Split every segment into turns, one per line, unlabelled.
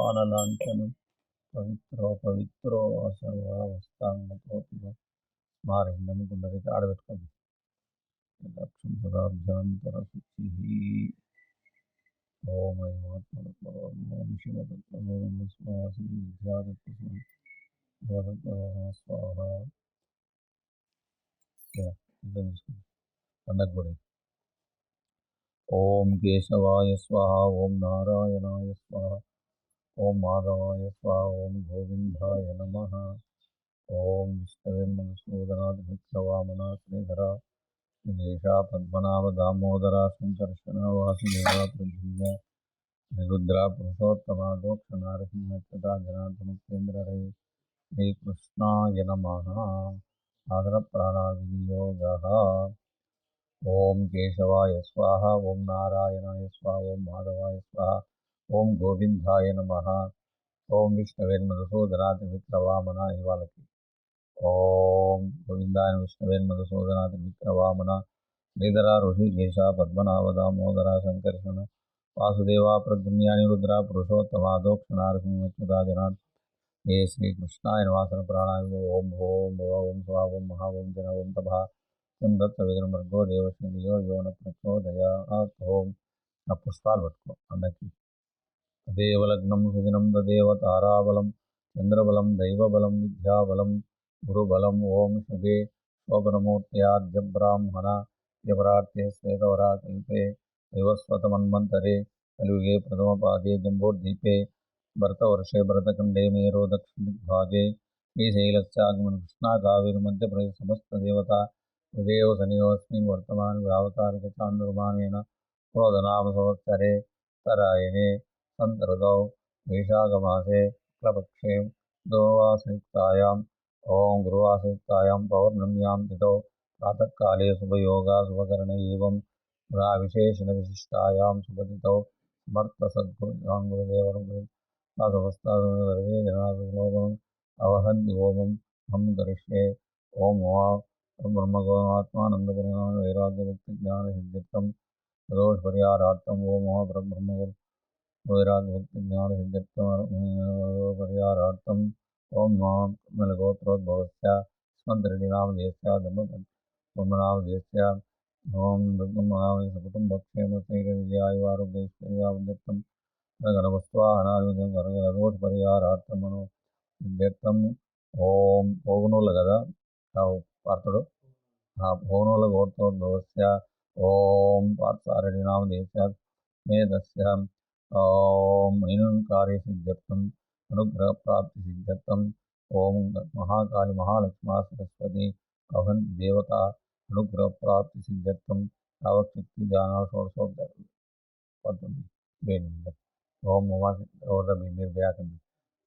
पाणलाञ्छनं पवित्रो सर्वावस्थाङ्गतोऽपि स्मारण्यं पुनरिक आडबेట్టుకోండి लक्ष्यं सदाभ्यन्तरशुचिः ओम ऐमात्मतत्त्वं ओम शिवतत्त्वं नमः स्वाहा श्री विद्यातत्त्वं स्वाहा अन्नगुडि ओम केशवाय स्वाहा ओम नारायणाय स्वाहा ओम माधवाय स्वाहा ओम गोविंदाय नमः ओम विष्णवे मधुसूदनादिविक्रवामना श्रीधरा दिनेशा पद्मनाभ दामोदरा संकर्षण वासुदेवा प्रद्युम्न निरुद्रा पुरुषोत्तमा दोक्ष नारसिंह सदा जनार्दन रे श्रीकृष्णाय नमः आदर प्राणाविनियोगः ओम केशवाय स्वाहा ओम नारायणाय स्वाहा ओम माधवाय स्वाहा ओम गोविंदाय नमः ओम विष्णवे मधुसूदनादिविक्रवामना इवालकी ओम गोविंदाय विष्णवे मधुसूदनादिविक्रवामना श्रीधरा ऋषिकेशा पद्मनाभ दामोदरा संकर्षण वासुदेवा प्रद्युम्न रुद्रा पुरुषोत्तमा दोक्ष नारसिंह जनार्दन हे श्रीकृष्णाय नमः प्राणाय ओम ओम ओम स्वा ओम महा ओम जन ओम तभा किं दत्तविदुर्मर्गो देवस्य धियो यो न प्रचोदयात् ओम ఆ పుష్పాలు పట్టుకో అందరికి తదేవ లగ్నం సుదినం తదేవ తారాబలం చంద్రబలం దైవబలం విద్యాబలం గురుబలం ఓం శుభే శోభనమూర్త్యాద్య బ్రాహ్మణ యవరార్తే శ్వేతవరాకల్పే వైవస్వతమన్వంతరే కలియుగే ప్రథమపాదే జంబోర్దీపే భరతవర్షే భరతఖండే మేరో దక్షిణదిగ్భాగే శ్రీశైలస్యాగమన కృష్ణా కావేరి మధ్యప్రదేశ సమస్తదేవత హృదయో శనియోస్మిన్ వర్తమాన వ్యావకారిక చాంద్రమానేన क्रोधनाम संवत्सरे उत्तरायणे सन्तर्दौ वैशाखमासे शुक्लपक्षे द्ववासयुक्तायाम् ओं गुरुवासयुक्तायां पौर्णम्यां तिथौ प्रातःकाले शुभयोगा शुभकरणे एवं विशेषणविशिष्टायां शुभतिथौ समर्थसद्गुरुदेवरुग्रहे जनासुलोकम् अवहन्ति ओमम् अहं करिष्ये ओं ब्रह्मगोमात्मानन्दपरिणाम वैराग्यभक्तिज्ञानसिद्ध्यर्थं दोष परिहारार्थम ओम ब्रह्म वैराग्य भक्ति ज्ञान सिद्ध्यर्थम ओम कमलगोत्रोद्भवस्य स्मद्रेड्डिनामधेयस्य धर्मनामधेयस्य ओम दुर्गमनामधेयस्य कुटुम्बक्षेमस्थैर्यविजयायुवारोग्यैश्वर्यावृद्ध्यर्थं गणवस्त्वाहनादिदोष परिहारार्थम मनो सिद्ध्यर्थम ओम పోగునోళ్ళ కదా పార్థుడు పోగునోళ్ళ గోత్రోద్భవस्य ओम पार्थसारथिनामधेयस्य मेधस्य ओम ऐनुकार्यसिद्ध्यर्थम् अनुग्रहप्राप्तिसिद्ध्यर्थम् ओम महाकाली महालक्ष्मा सरस्वती अवहन्ति देवता अनुग्रहप्राप्तिसिद्ध्यर्थं यावच्छक्ति ध्यान षोडशोपचाराలు పడుతుంది వేణు ఓం మీరు వ్యాకండి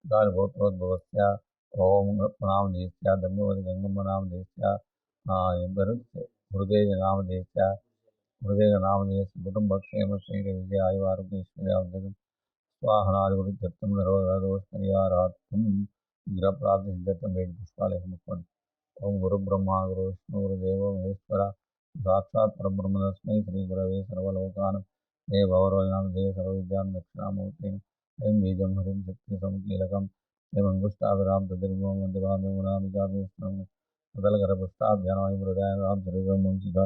కాలి గోత్రోద్భవస్య ఓం నామధేయస్య ధర్మవతి గంగమ్మ నామధేయస్య ఎంబరు హృదయ నామధేయస్య హృదయ నామధేయస్య కుటుంబక్షేమస్థైర్యవిజయ ఆయువారోగ్యైశ్వర్యావృద్ధిం స్వాహనాదివృద్ధ్యర్థం నరోదోష పరిహారార్థం విగ్రహప్రాప్తిసిద్ధ్యర్థం వేడి పుష్పాలయ ముక్కోండి ఓం గురుబ్రహ్మ గురు విష్ణు గురుదేవో మహేశ్వర సాక్షాత్ పరబ్రహ్మ తస్మై శ్రీ గురవే సర్వలోకానం हे भवरोनामधेय सर्वविद्यां दक्षिणामूर्तिं ऐं बीजं ह्रीं शक्ति समुकीलकं ऐं अङ्गुष्ठाभिराम तदिर्भं मध्यभामिमुनामिकाभिष्णं सदलकरपुष्टाभ्यां हृदयां राम शरीरं वंशिका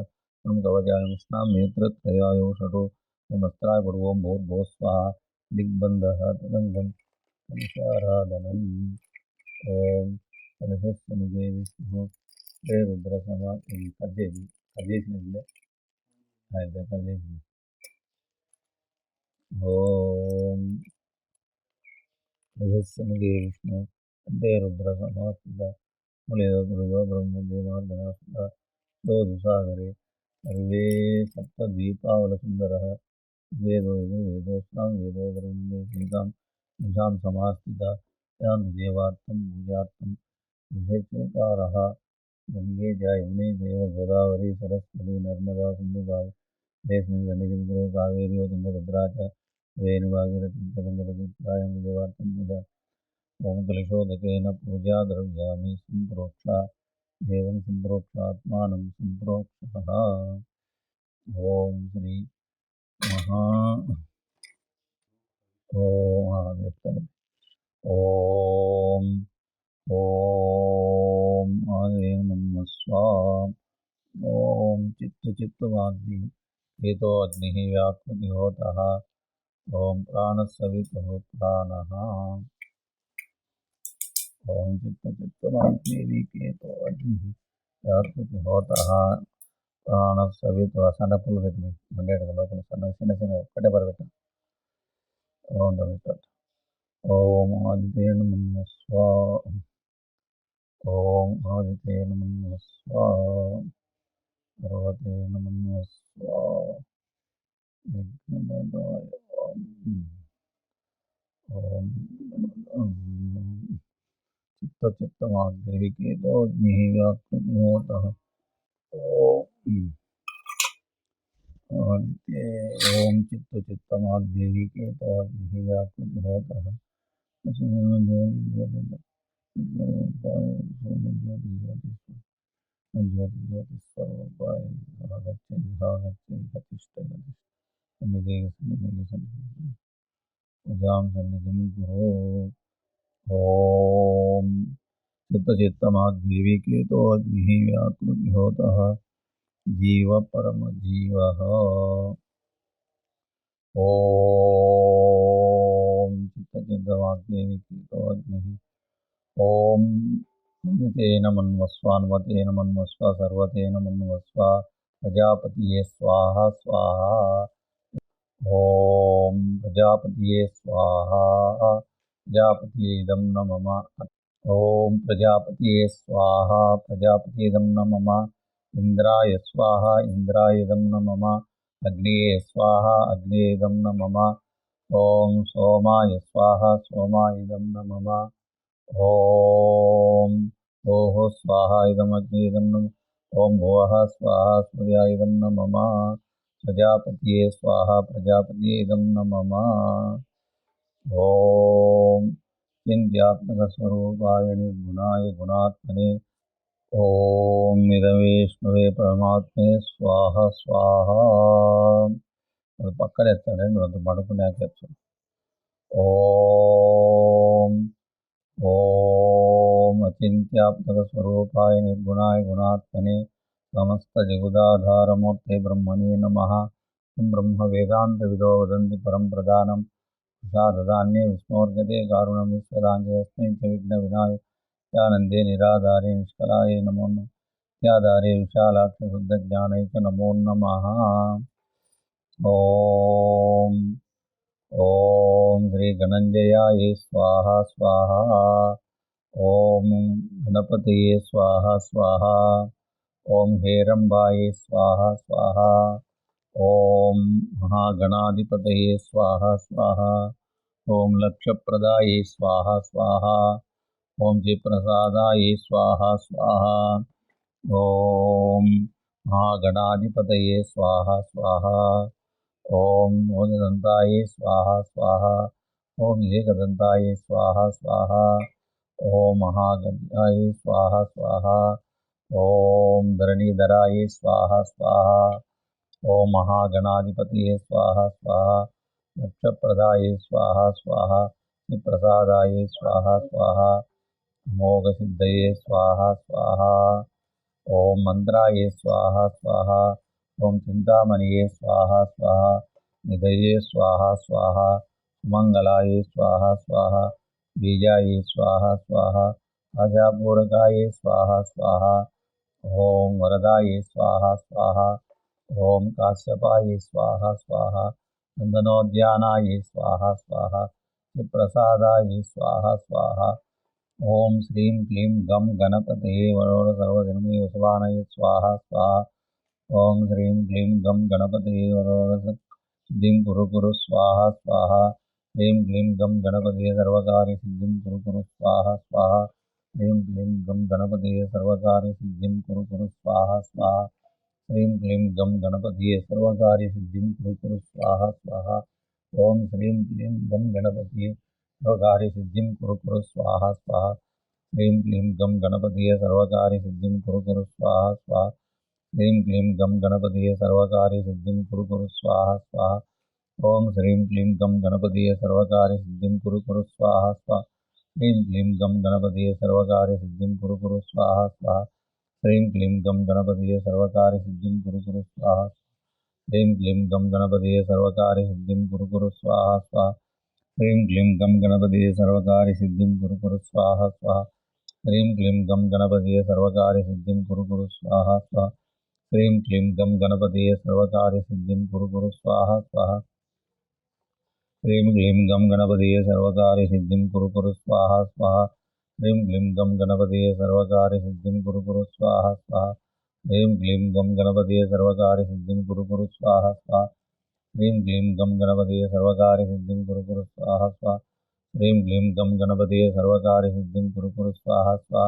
कवचाय मुष्णां नेत्रत्रयाय षटो मस्त्राय पडुवं भूर्भुवः स्वाहा दिग्बन्धः तदङ्गं कलशाराधनम् ॐ कलशस्य मुखे विष्णुः हे रुद्रसमा कजेसिनिंदे ओम यजस्समुखे विष्णु कंठे रुद्र समास्थित मुलेदो ब्रह्मदेवार्धनासुता दोदुसागरे सर्वे सप्तद्वीपावलसुन्दरः वेदो यजुर्वेदोऽस्तां वेदोदरवन्दे सीतां निशां समास्थिता यां देवार्थं पूजार्थं विषयचेकारः गङ्गे च यमुने चैव गोदावरी सरस्वती नर्मदा सिन्धुकावेस्मिन् सन्निधिं कुरु कावेर्यो तुङ्गभद्रा च वेणुभागीरथी च पञ्चपतित्रायां देवार्थं पूजा ओम कलशोदकेन पूजा द्रव्याणि सम्प्रोक्षा देवं सम्प्रोक्षात्मानं सम्प्रोक्षः ओम श्री महा ओम ఓం ఓం ఆదిత్యాయ నమః స్వాహ. ఓం చిత్తచిత్తవాగ్ని ఏతో అగ్ని వ్యాకృతిహోతః. ఓం ప్రాణసవితుః ప్రాణః. ఓం చిత్తచిత్తవాగ్నికేతో అగ్ని వ్యాకృతిహోతః. ప్రాణసవితుః. సన్నపుల్లు పెట్టి మండేడు లోపల సన్న చిన్న చిన్న ఒక్కటే పరబెట్ట. ఓం పెట్ట. ఓం ఆదిత్యాయ నమః స్వాహ. ఓం ఆదిత్యాయ నమః స్వాహ. భగవతే నమః స్వాహ. యజ్ఞపదాయ ఓం చిత్తచిత్తవాగ్దేవికేతో అగ్ని వ్యాకృతిహోతః. ఓం ఆదిత్యే ఓం చిత్తచిత్తవాగ్దేవికేతో అగ్ని వ్యాకృతిహోతః. జ్యోతి స్వరూపాయ పూజాం సన్నిధిం గురో. ఓం చిత్తచిత్తమాగ్దేవికేతో అగ్ని వ్యాకృతిహోతః. జీవ పరమజీవః. ఓం చిత్తచిత్తవాగ్దేవికేతో అగ్ని. ఓం ఆదితేన మన్వస్వాన్వతేన మన్వస్వ సర్వతేన మన్వస్వ ప్రజాపతియే స్వాహ స్వాహ. ఓం ప్రజాపతియే స్వాహ. ప్రజాపతియేదం న మమ. ఓం ప్రజాపతియే స్వాహ. ప్రజాపతియేదం న మమ. ఇంద్రాయ స్వాహ. ఇంద్రాయేదం న మమ. అగ్నియే స్వాహ. అగ్నియేదం న మమ. ఓం సోమాయ స్వాహ. సోమాయేదం న మమ. ఓం ఓహ స్వాహ. ఇదమగ్నియేదం న. ఓం భువః స్వాహ. సూర్యాయేదం న మమ. ప్రజాపతియే స్వాహ. ప్రజాపతియేదం న మమ. ఓం చిన్త్యాత్మకస్వరూపాయ నిర్గుణాయ గుణాత్మనే. ఓం విష్ణువే పరమాత్మే స్వాహ స్వాహ. అది పక్కన ఎత్తాడండి, అంత పడుకున్నాక ఎత్తాడు. ఓం ఓం అచింత్యాత్మకస్వరూపాయ నిర్గుణాయ గుణాత్మనే సమస్త జగుదాధారమూర్తే బ్రహ్మణే నమః. బ్రహ్మ వేదాంత విదో వదంతి పరం ప్రధానం ప్రసాదాన్యే విష్ణోర్గతే కారుణం విశ్వదాంజస్మై చ విఘ్న వినాయకానందే నిరాధారే నిష్కలాయ నమో నమః విశాలాక్ష శుద్ధ జ్ఞానైక నమో నమః. ఓం ఓం శ్రీ గణంజయాయ స్వాహ స్వాహ. ఓం గణపతయే స్వాహ స్వాహ. ఓం హేరంబాయ స్వాహ స్వాహ. ఓం మహాగణాధిపతయే స్వాహ స్వాహ. ఓం లక్షప్రదాయ స్వాహ స్వాహ. ఓం శ్రీప్రసాదాయ స్వాహ స్వాహ. ఓం మహాగణాధిపతయే స్వాహ స్వాహ. ఓం మోదదంతాయ స్వాహ స్వాహ. ఓం ఏకదంతాయ స్వాహ స్వాహ. ఓం మహాగణాయ స్వాహ స్వాహ. ఓం ధరణీధరాయ స్వాహ స్వాహ. ఓం మహాగణాధిపతయే స్వాహ స్వాహ. లక్షప్రదాయ స్వాహ స్వాహ. ప్రసాదాయ స్వాహ స్వాహ. అమోఘసిద్ధయే స్వాహ స్వాహ. ఓం మంత్రాయ స్వాహ స్వాహ. ఓం చింతామణియే స్వాహ స్వాహ. నిధయే స్వాహ స్వాహ. సుమంగళాయ స్వాహ స్వాహ. బీజాయ స్వాహ స్వాహ. ఆశాపూరకాయ స్వాహ స్వాహ. ఓం వరదాయ స్వాహ స్వాహ. ఓం కాశ్యపాయ స్వాహ స్వాహ. నందనోద్యానాయ స్వాహ స్వాహ. ప్రసాదాయ స్వాహ స్వాహ. ఓం శ్రీం క్లీం గం గణపతయే వరద సర్వజన్మే వశవానయ స్వాహ స్వాహ. ఓం శ్రీం క్లీం గం గణపతయే వరద సిద్ధిం కురు కురు స్వాహ స్వాహ. హ్రీం క్లీం గం గణపతయే సర్వకార్య సిద్ధిం కురు కురు స్వాహ స్వాహ. హ్రీం క్లీం గం గణపతయే సర్వకార్య సిద్ధిం కురు కురు స్వాహ స్వాహ. హ్రీం క్లీం గం గణపతయే సర్వకార్య సిద్ధిం కురు కురు స్వాహ స్వాహ. ఓం శ్రీం క్లీం గం గణపతయే సర్వకార్య సిద్ధిం కురు కురు స్వాహ స్వాహ. హ్రీం క్లీం గం గణపతయే సర్వకార్య సిద్ధిం కురు కురు స్వాహ స్వాహ. హ్రీం క్లీం గం గణపతయే సర్వకార్య సిద్ధిం కురు కురు స్వాహ స్వాహ. ఓం శ్రీం క్లీం గం గణపతయే సర్వకార్య సిద్ధిం కురు కురు స్వాహ స్వాహ. ह्रीं क्लीं गं गणपतये सर्वकार्यसिद्धिं कुरु कुरु स्वाहा स्वाहा। ह्रीं क्लीं गं गणपतये सर्वकार्यसिद्धिं कुरु कुरु स्वाहा। ह्रीं क्लीं गं गणपतये सर्वकार्यसिद्धिं कुरु कुरु स्वाहा स्वाहा। ह्रीं क्लीं गं गणपतये सर्वकार्यसिद्धिं कुरु कुरु स्वाहा स्वाहा। ह्रीं क्लीं गं गणपतये सर्वकार्यसिद्धिं कुरु कुरु स्वाहा स्वाहा। ह्रीं क्लीं गं गणपतये सर्वकार्यसिद्धिं कुरु कुरु स्वाहा स्वाहा। ह्रीं क्लीं गं गणपतये सर्वकार्यसिद्धिं कुरु कुरु स्वाहा स्वाहा। ह्रीं क्लीं गं गणपतये सर्वकार्यसिद्धिं कुरु कुरु स्वाहा स्वाहा। ह्रीं क्लीं गं गणपतये सर्वकार्यसिद्धिं कुरु कुरु स्वाहा स्वाहा। ह्रीं क्लीं गं गणपतये सर्वकार्यसिद्धिं कुरु कुरु स्वाहा स्वाहा।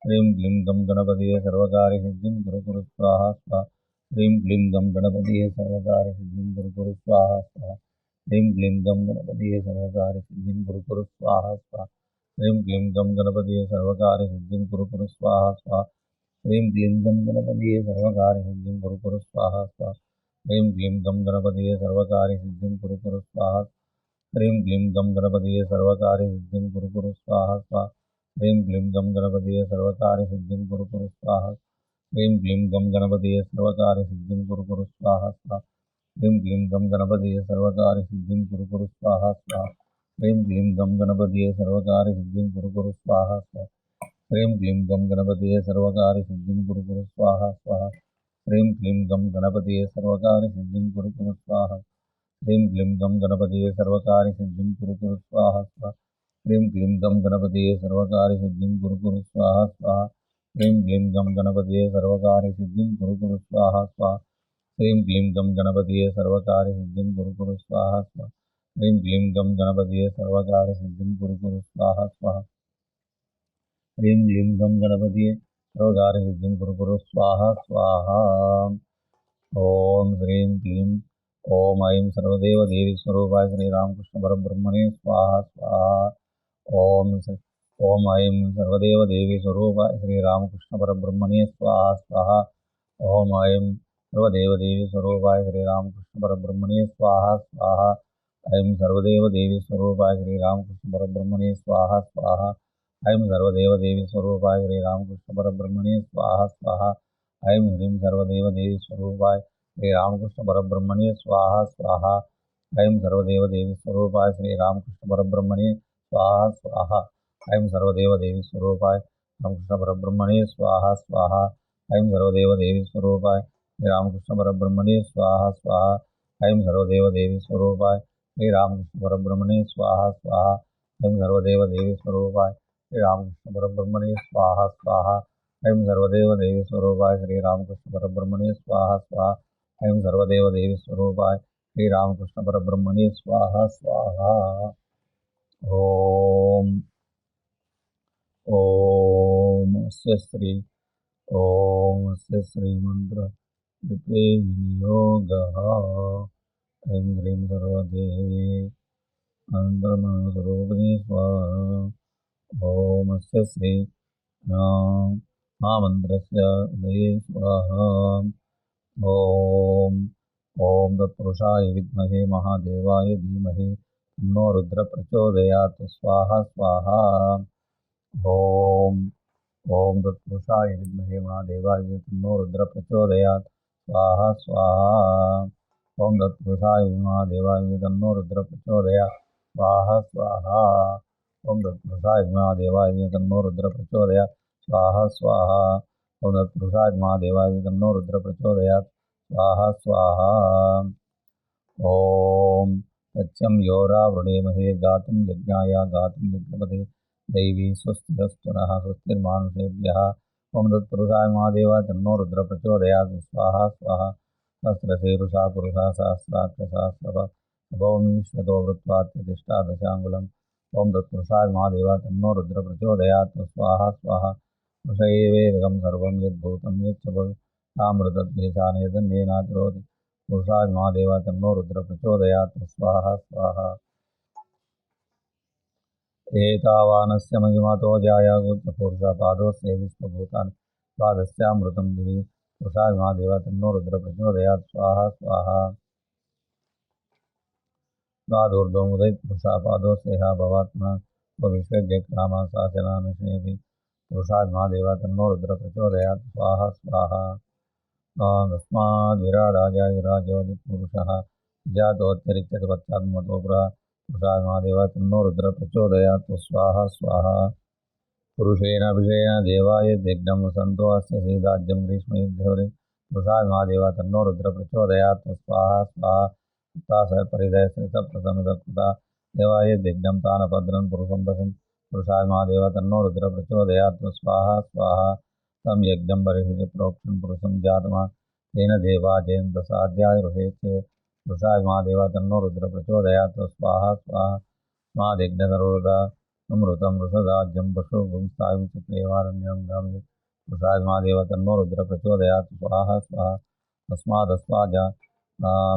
ह्रीं क्लीं गं गणपतये सर्वकार्यसिद्धिं कुरु कुरु स्वाहा स्वाहा। ह्रीं क्लीं गं गणपतये सर्वकार्यसिद्धिं कुरु कुरु स्वाहा स्वाहा। ह्रीं क्लीं गं गणपतये सर्वकार्यसिद्धिं कुरु कुरु स्वाहा स्वाहा। ह्रीं क्लीं गं गणपतये सर्वकार्यसिद्धिं कुरु कुरु स्वाहा स्वाहा। ह्रीं क्लीं गं गणपतये सर्वकार्यसिद्धिं कुरु कुरु स्वाहा स्वाहा। ह्रीं क्लीं गं गणपतये सर्वकार्यसिद्धिं कुरु कुरु स्वाहा स्वाहा। ह्रीं क्लीं गं गणपतये सर्वकार्यसिद्धिं कुरु कुरु स्वाहा। ह्रीं क्लीं गं गणपतये सर्वकार्यसिद्धिं कुरु कुरु स्वाहा स्वाहा। ह्रीं क्लीं गं गणपतये सर्वकार्यसिद्धिं कुरु कुरु स्वाहा। ह्रीं क्लीं गं गणपतये सर्वकार्यसिद्धिं कुरु कुरु स्वाहा स्वाहा। ह्रीं क्लीं गं गणपतये सर्वकार्यसिद्धिं कुरु कुरु स्वाहा स्वाहा। ह्रीं क्लीं गं गणपतये सर्वकार्यसिद्धिं कुरु कुरु स्वाहा स्वाहा। ह्रीं क्लीं गं गणपतये सर्वकार्यसिद्धिं कुरु कुरु स्वाहा स्वाहा। ह्रीं क्लीं गं गणपतये सर्वकार्यसिद्धिं कुरु कुरु स्वाहा। ह्रीं क्लीं गं गणपतये सर्वकार्यसिद्धिं कुरु कुरु स्वाहा स्वाहा। ह्रीं क्लीं गं गणपतये सर्वकार्यसिद्धिं कुरु कुरु स्वाहा स्वाहा। ह्रीं क्लीं गं गणपतये सर्वकार्यसिद्धिं कुरु कुरु स्वाहा स्वाहा। ह्रीं क्लीं गं गणपतये सर्वकार्यसिद्धिं कुरु कुरु स्वाहा स्वाहा। ह्रीं क्लीं गं गणपतये सर्वकार्यसिद्धिं कुरु कुरु स्वाहा स्वाहा। ह्रीं क्लीं गं गणपतये सर्वकार्यसिद्धिं कुरु कुरु स्वाहा स्वाहा। ॐ ह्रीं क्लीं ॐ ऐं सर्वदेवदेवी स्वरूपाय श्रीरामकृष्ण परब्रह्मणे स्वाहा स्वाहा। ॐ ऐं सर्वदेवदेवी स्वरूपाय श्रीरामकृष्ण परब्रह्मणे स्वाहा स्वाहा। ॐ ऐं सर्वदेवदेवी स्वरूपाय श्रीरामकृष्ण परब्रह्मणे स्वाहा स्वाहा। ऐं सर्वदेवदेवी स्वरूपाय श्रीरामकृष्ण परब्रह्मणे स्वाहा स्वाहा। ऐं सर्वदेवदेवी स्वरूपाय श्रीरामकृष्ण परब्रह्मणे स्वाहा स्वाहा। ऐं ह्रीं सर्वदेवदेवी स्वरूपाय श्रीरामकृष्ण परब्रह्मणे स्वाहा स्वाहा। ऐं सर्वदेवदेवी स्वरूपाय श्रीरामकृष्ण परब्रह्मणे स्वाहा स्वाहा। ऐं सर्वदेवदेवी स्वरूपाय रामकृष्ण परब्रह्मणे स्वाहा स्वाहा। ऐं सर्वदेवदेवी स्वरूपाय श्रीरामकृष्ण परब्रह्मणे स्वाहा स्वाहा। ऐं सर्वदेवदेवी स्वरूपाय श्रीरामकृष्ण परब्रह्मणे स्वाहा स्वाहा। ऐं सर्वदेवदेवी स्वरूपाय श्रीरामकृष्ण परब्रह्मणे स्वाहा स्वाहा। ऐं सर्वदेवदेवी स्वरूपाय श्रीरामकृष्ण परब्रह्मणे स्वाहा स्वाहा। ऐं सर्वदेवदेवी स्वरूपाय श्रीरामकृष्ण परब्रह्मणे स्वाहा स्वाहा। ॐ अस्य श्रीमन्त्र जपे विनियोगः। ऐं ह्रीं सर्वदेवी अनन्तरमनस्वरूपिणी स्वाहा। ॐ अस्य श्री महामन्त्रस्य उदये स्वाहा। ॐ तत्पुरुषाय विद्महे महादेवाय धीमहि तन्नो रुद्र प्रचोदयात् स्वाहा स्वाहा। ॐ तत्पुरुषाय विद्महे महादेवाय तन्नो रुद्र प्रचोदयात् स्वाहा स्वाहा। ॐ तत्पुरुषाय महादेवाय तन्नो रुद्र प्रचोदयात् स्वाहा स्वाहा। ॐ तत्पुरुषाय महादेवाय तन्नो रुद्र प्रचोदयात् स्वाहा स्वाहा। ॐ तत्पुरुषाय महादेवाय तन्नो रुद्र प्रचोदयात् स्वाहा स्वाहा। ॐ सत्यं योरावृणेमहे गातुं यज्ञाय गातुं यज्ञपते दैवी स्वस्तिरस्तु नः स्वस्तिर्मानुषेभ्यः। ॐ तत्पुरुषाय महादेवाय तन्नो रुद्र प्रचोदयात् स्वाहा स्वाहा। सहस्रशीर्षा पुरुषः सहस्राक्षसहस्रपात् तपोमि विश्वतो वृत्त्वात्यतिष्ठा दशाङ्गुलम्। ॐ तत्पुरुषाय महादेवाय तन्नो रुद्र प्रचोदयात् स्वाहा स्वाहा। पुरुष एवेदं सर्वं यद्भूतं यच्च भवेत् तामृतद्वेषानेतन्नेनातिरोधि। पुरुषाय महादेवाय तन्नो रुद्र प्रचोदयात् स्वाहा स्वाहा। एतावानस्य महिमातो जायागुप्तपुरुषपादोऽस्य विश्वभूतानि द्वादश्यामृतं दिवि। पुरुषाय महादेवाय तन्नो रुद्र प्रचोदयात् स्वाहा स्वाहा। द्वादूर्ध्वमुदयत् पुरुषापादोऽस्य भवात्मा विश्वज्यक्रामाशासनानुशेऽपि पुरुषात् महादेव तन्नो रुद्र प्रचोदयात् स्वाहा स्वाहा। तस्माद्विराडाय विराजोऽधिपुरुषः जातोत्तरिच्यते पश्चान्मतो पुरुषात् महादेव तन्नो रुद्र प्रचोदयात् स्वाहा स्वाहा। पुरुषेण अभिषेण देवाय यज्ञं वसन्तो अस्य सीदाज्यं ग्रीष्मयुद्धे पुरुषात् महादेव तन्नो रुद्र प्रचोदयात् स्वाहा स्वाहा। सप्ताह परिदयश्रितप्रथमितकृता देवाय यज्ञं तानभद्रं पुरुषं पशुं पुरुषात् महादेव तन्नो रुद्र प्रचोदयात् स्वाहा स्वाहा। तं यज्ञं परिषिच्य प्रोक्षं पुरुषं जातमा तेन देवा जयन्तसाध्याय ऋषेच्छे पुरुषात् महादेव तन्नो रुद्र प्रचोदयात् स्वाहा स्वाहा। स्माद्यज्ञसर्वदा अमृतं वृषदाज्यं पशुभुंस्तां चक्रेवारण्यं गामये पुरुषात् महादेव तन्नो रुद्र प्रचोदयात् स्वाहा स्वाहा।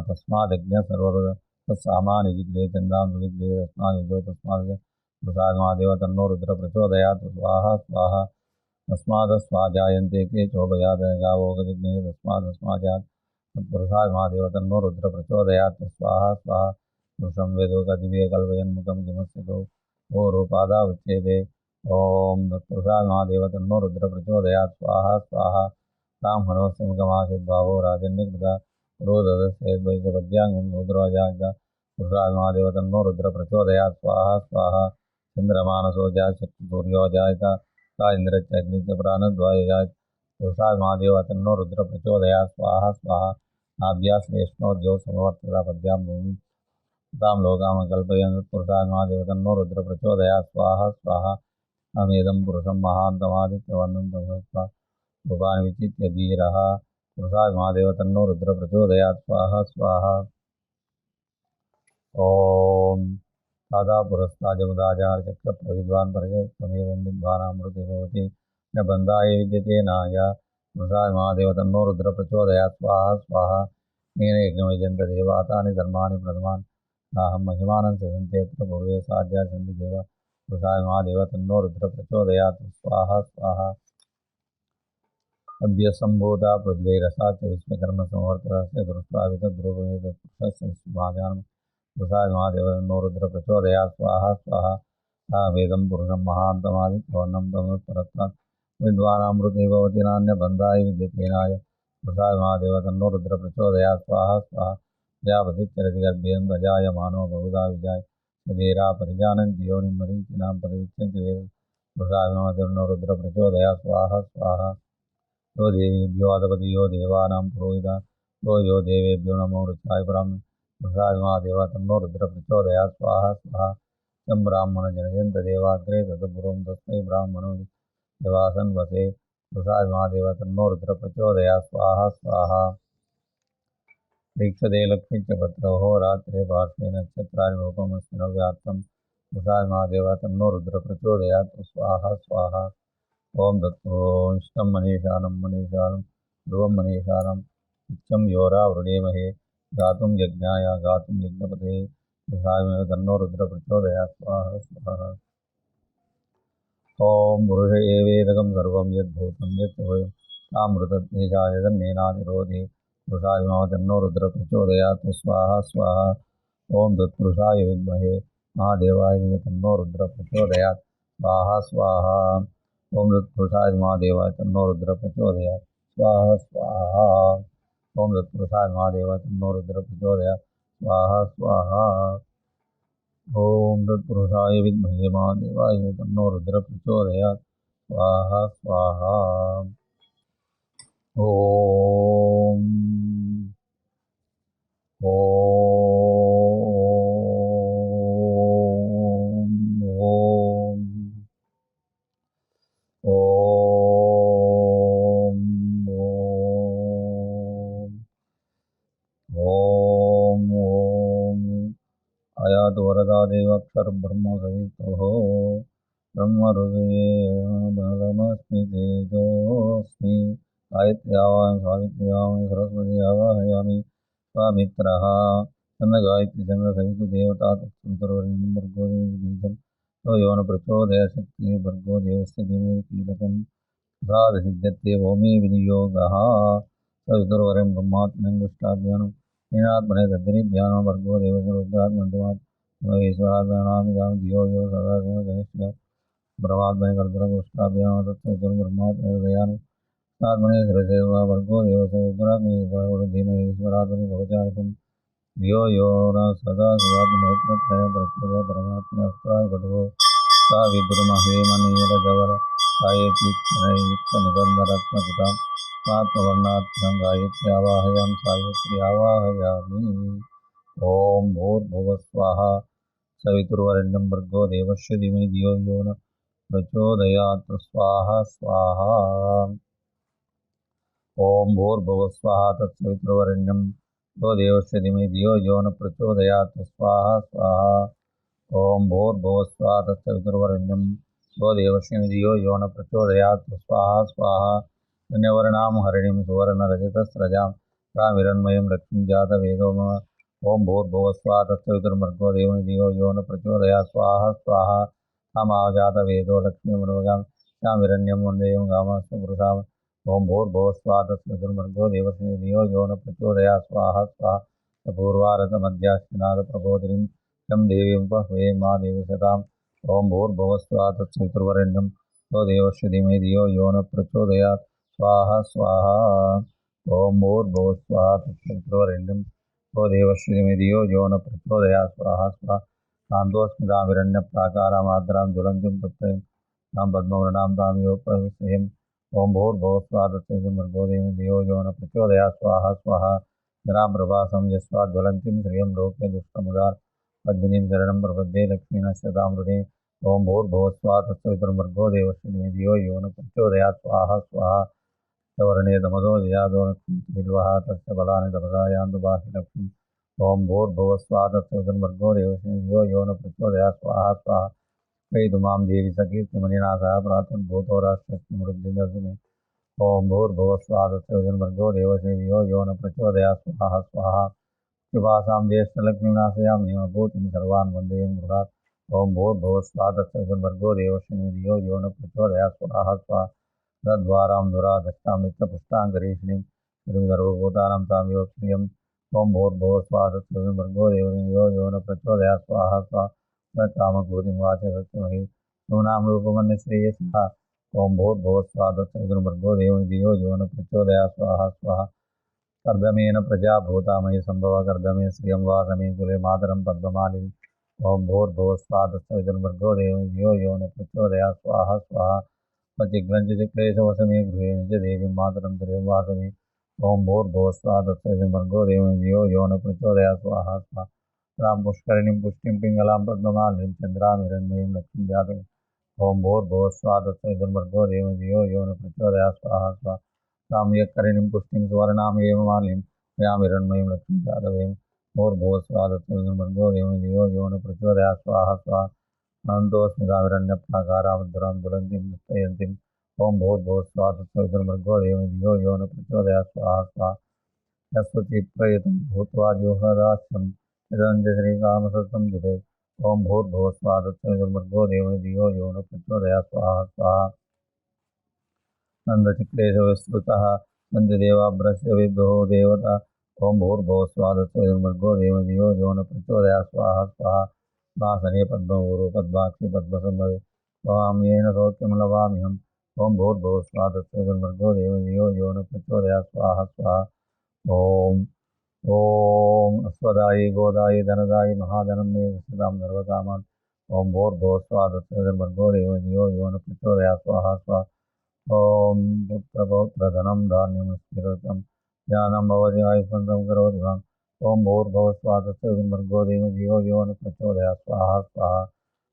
तस्मादज्ञसर्वदा तत्सामानि जिग्रे चन्दां सुविग्रे तस्माद्यजो तस्माद् पुरुषात् महादेव तन्नो रुद्र प्रचोदयात् स्वाहा स्वाहा। तस्मादस्माजायन्ते केचोभयाद गावो गदिग्ने तस्मादस्माजात् तत्पुरुषात् महादेव तन्नो रुद्र प्रचोदयात् स्वाहा स्वाहा। पुरुषं वेदो गतिवे कल्पयन्मुखं किमस्य गौ गोरूपादावच्छेदे ॐ तत्पुरुषात् महादेव तन्नो रुद्र प्रचोदयात् स्वाहा स्वाहा। तां हनवस्य मुखमासीद्भावो राजन्यकृता रोदधस्येद्वैजपद्याङ्गं रुद्रजात पुरुषात् महादेव तन्नो रुद्र प्रचोदयात् स्वाहा स्वाहा। चन्द्रमानसो जायत सूर्यो जायत का इन्द्रश्चाग्निश्च प्राणद्वायो जायत पुरुषात् महादेव तन्नो रुद्र प्रचोदयात् स्वाहा स्वाहा। नाभ्याश्लेष्णोद्यो समवर्तता पद्यां भूमिं तां लोकां कल्पयन् पुरुषात् महादेव तन्नो रुद्र प्रचोदयात् स्वाहा स्वाहा। अहमेदं पुरुषं महान्तमादित्यवर्णं तमसत्त्वा रूपाणि विचित्य धीरः पुरुषात् महादेव तन्नो रुद्र प्रचोदयात् स्वाहा स्वाहा। ॐ तादा पुरस्ताजमुदाचार चक्रप्रविद्वान् परिगतमेवं विद्वानामृते भवति न बन्धाय विद्यते नाय पुरुषात् महादेव तन्नो रुद्र प्रचोदयात् स्वाहा स्वाहा। येन यज्ञमयजन्त देवातानि धर्माणि प्रथमान् नाहं महिमानं सन्त्यत्र पूर्वे साध्या सन्ति देव पुरुषात् महादेव तन्नो रुद्र प्रचोदयात् स्वाहा स्वाहा। अभ्यसम्भूता पृथ्वीरसाच्च विश्वकर्मसमवर्तस्य दृष्ट्वा वितद्रूपमेतत्पुरुषस्य विश्वभाजानं पुरुषात् महादेव तन्नो रुद्र प्रचोदयात् स्वाहा स्वाहा। अहमेदं पुरुषं महान्तमादित्यवर्णं तमसत्परस्तात् विद्वानामृते भवति नान्यबन्धाय विद्यतेनाय पुरुषात् महादेव तन्नो रुद्र प्रचोदयात् स्वाहा स्वाहा। प्रजापतिश्चरति गर्भेन प्रजायमानो बहुधा विजाय सधीरा परिजानन्ति योनिं मरीचिनां पदविच्छन्ति वेद पुरुषात् महादेव तन्नो रुद्र प्रचोदयात् स्वाहा स्वाहा। यो देवेभ्यो अधपति यो देवानां पुरोहिता यो देवेभ्यो नमो रुचाय ब्राह्मण पुरुषात् महादेव तन्नो रुद्र प्रचोदयात् स्वाहा स्वाहा। तं ब्राह्मण जनयन्त देवाग्रे तत्पूर्वं तस्मै ब्राह्मणो देवासन् वसे पुरुषात् महादेव तन्नो रुद्र प्रचोदयात् स्वाहा स्वाहा। दीक्षते लक्ष्मीश्च पत्रौ रात्रे पार्श्वे नक्षत्राणि रूपमस्मिन् व्याप्तं पुरुषात् महादेव तन्नो रुद्र प्रचोदयात् स्वाहा स्वाहा। ॐ तत्पुरुषं मनीषानं ध्रुवं मनीषानं तुच्छं योरावृणीमहे गातुं यज्ञाय गातुं यज्ञपते पुरुषाय तन्नो रुद्र प्रचोदयात् स्वाहा स्वाहा। ॐ पुरुष एवेदकं सर्वं यद्भूतं यच्च वयं तामृतत्वेषाय तन्नेनातिरोधे पुरुषाय तन्नो रुद्र प्रचोदयात् स्वाहा स्वाहा। ॐ तत्पुरुषाय विद्महे महादेवाय तन्नो रुद्र प्रचोदयात् स्वाहा स्वाहा। ॐ तत्पुरुषाय महादेवाय तन्नो रुद्र प्रचोदयात् स्वाहा स्वाहा। ॐ तत्पुरुषाय महादेवाय तन्नो रुद्र प्रचोदयात् स्वाहा स्वाहा। ॐ तत्पुरुषाय विद्महे महादेवाय तन्नो रुद्र प्रचोदयात् स्वाहा स्वाहा। ॐ ॐ ॐ ॐ आयातु वरदा देवाक्षरब्रह्म सवितुः ब्रह्महृदये बलमस्मि तेजोऽस्मि गायत्र्यावां सावित्र्यां सरस्वती आवाहयामि स्वामित्रः छन्दगायत्री छन्दसवितुर्देवता तत्सवितुर्वरेण्यं भर्गो देवस्य बीजं यो न प्रचोदयात् शक्तिः भर्गो देवस्य धीमहि कीलकं प्रसादसिद्ध्यर्थे भूमि विनियोगः सवितुर्वरेण्यं ब्रह्मात्मनं गुष्टाभ्यां हीनात्मने तद्धिरिभ्यां भर्गो देवस्य रुद्रात्मन्दिमात् ईश्वरात्मनामिकां धियो यो सदा गणेश ब्रह्मात्मने कर्तृकृष्णाभ्यां तत्सवितुर्ब्रह्मात्मने आत्मने श्रीसेवा भर्गो देवस्य धीमहि ईश्वरात्मने भवत्यायकं धियो यो न सदा शिवात्मनेत्रत्रयं प्रचोदय परमात्मने अस्त्राय पटवो सा विद्रुमहेमनीरजवर गायत्रीयुक्तनिबन्धरत्नपुटां आत्मवर्णाभ्यां गायत्र्यावाहयां सावित्र्यावाहयामि ॐ भूर्भुवस्वाहा सवितुर्वरेण्यं भर्गो देवस्य धीमहि धियो यो न प्रचोदयात् स्वाहा स्वाहा ॐ भूर्भुवस्वाहा तत्सवितुर्वरेण्यं भर्गो देवस्य धीमहि धियो यो न प्रचोदयात् स्वाहा स्वाहा ॐ भूर्भुवस्वाहा तत्सवितुर्वरेण्यं भर्गो देवस्य धियो यो न प्रचोदयात् स्वाहा स्वाहा धन्यवर्णां हरिणीं सुवर्णरजतस्रजां रामिरण्मयं लक्ष्मीं जातवेदो मम ॐ भूर्भुवस्वाहा तत्सवितुर्भर्गो देवस्य धियो यो न प्रचोदयात् स्वाहा स्वाहा कामाजातवेदो लक्ष्मीमुर्वगां श्यामिरण्यं वन्देयं गामस्य पुरुषाम् ॐ भूर्भुवस्वाहा तत्सवितुर्भर्गो देवस्य धियो यो न प्रचोदयात् स्वाहा स्वाहा पूर्वारतमध्याश्विनाथप्रबोधिनीं यं देवीं बह्वे मा देवसताम् ॐ भूर्भुवस्वाहा तत्सवितुर्वरेण्यं भर्गो देवस्य धीमहि धियो यो न प्रचोदयात् स्वाहा स्वाहा ॐ भूर्भुवस्वाहा तत्सवितुर्वरेण्यं भर्गो देवस्य धीमहि धियो यो न प्रचोदयात् स्वाहा स्वाहा कान्तोऽस्मितामिरण्यप्राकारामाद्रां ज्वलन्तीं तप्तयं तां पद्मवर्णां तां योपविषयम् ॐ भूर्भुवस्वाहा तत्सवितुर्भर्गो देवस्य धियो यो न प्रचोदयात् स्वाहा स्वाहा जनाप्रभासं यस्वा ज्वलन्तीं श्रियं लोके दुष्टमुदार पद्मिनीं शरणं प्रपद्ये लक्ष्मीनश्यतां हृदे ॐ भूर्भुवस्वाहा तत्सवितुर्भर्गो देवस्य धीमहि धियो यो न प्रचोदयात् स्वाहा स्वाहा वर्णे तमसो जयादो बिल्वः तस्य बलानि तपसा यान्तु बाहि लक्ष्मीम् ॐ भूर्भुवस्वाहा तत्सवितुर्भर्गो देवस्य धियो यो न प्रचोदयात् स्वाहा स्वाहा वैतु मां देवी सकीर्तिमणिना सह प्रातुर्भूतो राष्ट्रस्य मृद्युदसु मे ॐ भूर्भुवस्वाहा तत्सवितुर्भर्गो देवस्य धियो यो न प्रचोदयात् स्वाहा स्वाहा शुभासां ज्येष्ठलक्ष्मीनाशयामि भूतिं सर्वान् वन्देयं गृहात् ॐ भूर्भुवस्वाहा तत्सवितुर्भर्गो देवस्य धियो यो न प्रचोदयात् स्वाहा स्वाहा तद्वारां दुराधष्टां नित्यपुष्टाङ्गरीषिणीं श्रीं सर्वभूतानां तां यो प्रियम् ॐ भूर्भुवस्वाहा तत्सवितुर्भर्गो देवस्य धियो यो न प्रचोदयात् स्वाहा स्वाहा कामभूतिं वाच सत्यमहि नूनां रूपमन्यश्रेयसः ॐ भूर्भुवस्वाहा तत्सवितुर्भर्गो देवस्य धियो यो न प्रचोदयात् स्वाहा स्वाहा कर्दमेन प्रजा भूता मयि सम्भव कर्दमे श्रियं वासमे कुले मातरं पद्ममालिनी ॐ भूर्भुवस्वाहा तत्सवितुर्भर्गो देवस्य धियो यो न प्रचोदयात् स्वाहा स्वाहा पतिग्रञ्चिक्लेशवसमे गृहे निजदेवीं मातरं त्रियं वासमे ॐ भूर्भुवस्वाहा तत्सवितुर्भर्गो देवस्य धियो यो न प्रचोदयात् स्वाहा स्वाहा राम पुष्करिणीं पुष्टिं पिङ्गलां पद्ममालिनीं चन्द्रामिरण्मयीं लक्ष्मीं जातवेदो ॐ भूर्भुवस्वाहा तत्सवितुर्भर्गो देवस्य धियो यो न प्रचोदयात् स्वाहा स्वाहा साम्यकरिणीं पुष्टिं सुवर्णां हेममालिनीं श्यामिरण्मयीं लक्ष्मीं जातवेदो भूर्भुवस्वाहा तत्सवितुर्भर्गो देवस्य धियो यो न प्रचोदयात् स्वाहा स्वाहा अनन्तोऽस्मितामिरण्यप्राकारां ज्वलन्तीं नस्तयन्तीं ॐ भूर्भुवस्वाहा तत्सवितुर्भर्गो देवस्य धियो यो न प्रचोदयात् स्वाहा स्वाहा यस्वचिप्रयतं भूत्वा जोहदास्यं यदञ्च श्रीकामसततं जपेत् ॐ भूर्भुवस्वाहा तत्सवितुर्भर्गो देवस्य धियो यो न प्रचोदयात् स्वाहा स्वाहा नन्दचिक्लेशविस्तृतः नन्ददेवाभ्रस्य विद्वो देवता ॐ भूर्भुवस्वाहा तत्सवितुर्भर्गो देवस्य धियो यो न प्रचोदयात् स्वाहा स्वाहा वासने पद्मपूरो पद्माक्षि पद्मसम्भवे त्वां येन सौख्यं लभाम्यहम् ॐ भूर्भुवस्वाहा तत्सवितुर्भर्गो देवस्य धियो यो न प्रचोदयात् स्वाहा स्वाहा ॐ अश्वदायि गोदायि धनदायि महाधनं मे वसतां सर्वकामान् ॐ भूर्भुवस्वाहा तत्सवितुर्भर्गो देवस्य धियो यो न प्रचोदयात् स्वाहा स्वाहा ॐ पुत्रपौत्रधनं धान्यमस्थिरतं ज्ञानं भवति आयुष्मन्तं करोति माम् ॐ भूर्भुवस्वाहा तत्सवितुर्भर्गो देवस्य धियो यो न प्रचोदयात् स्वाहा स्वाहा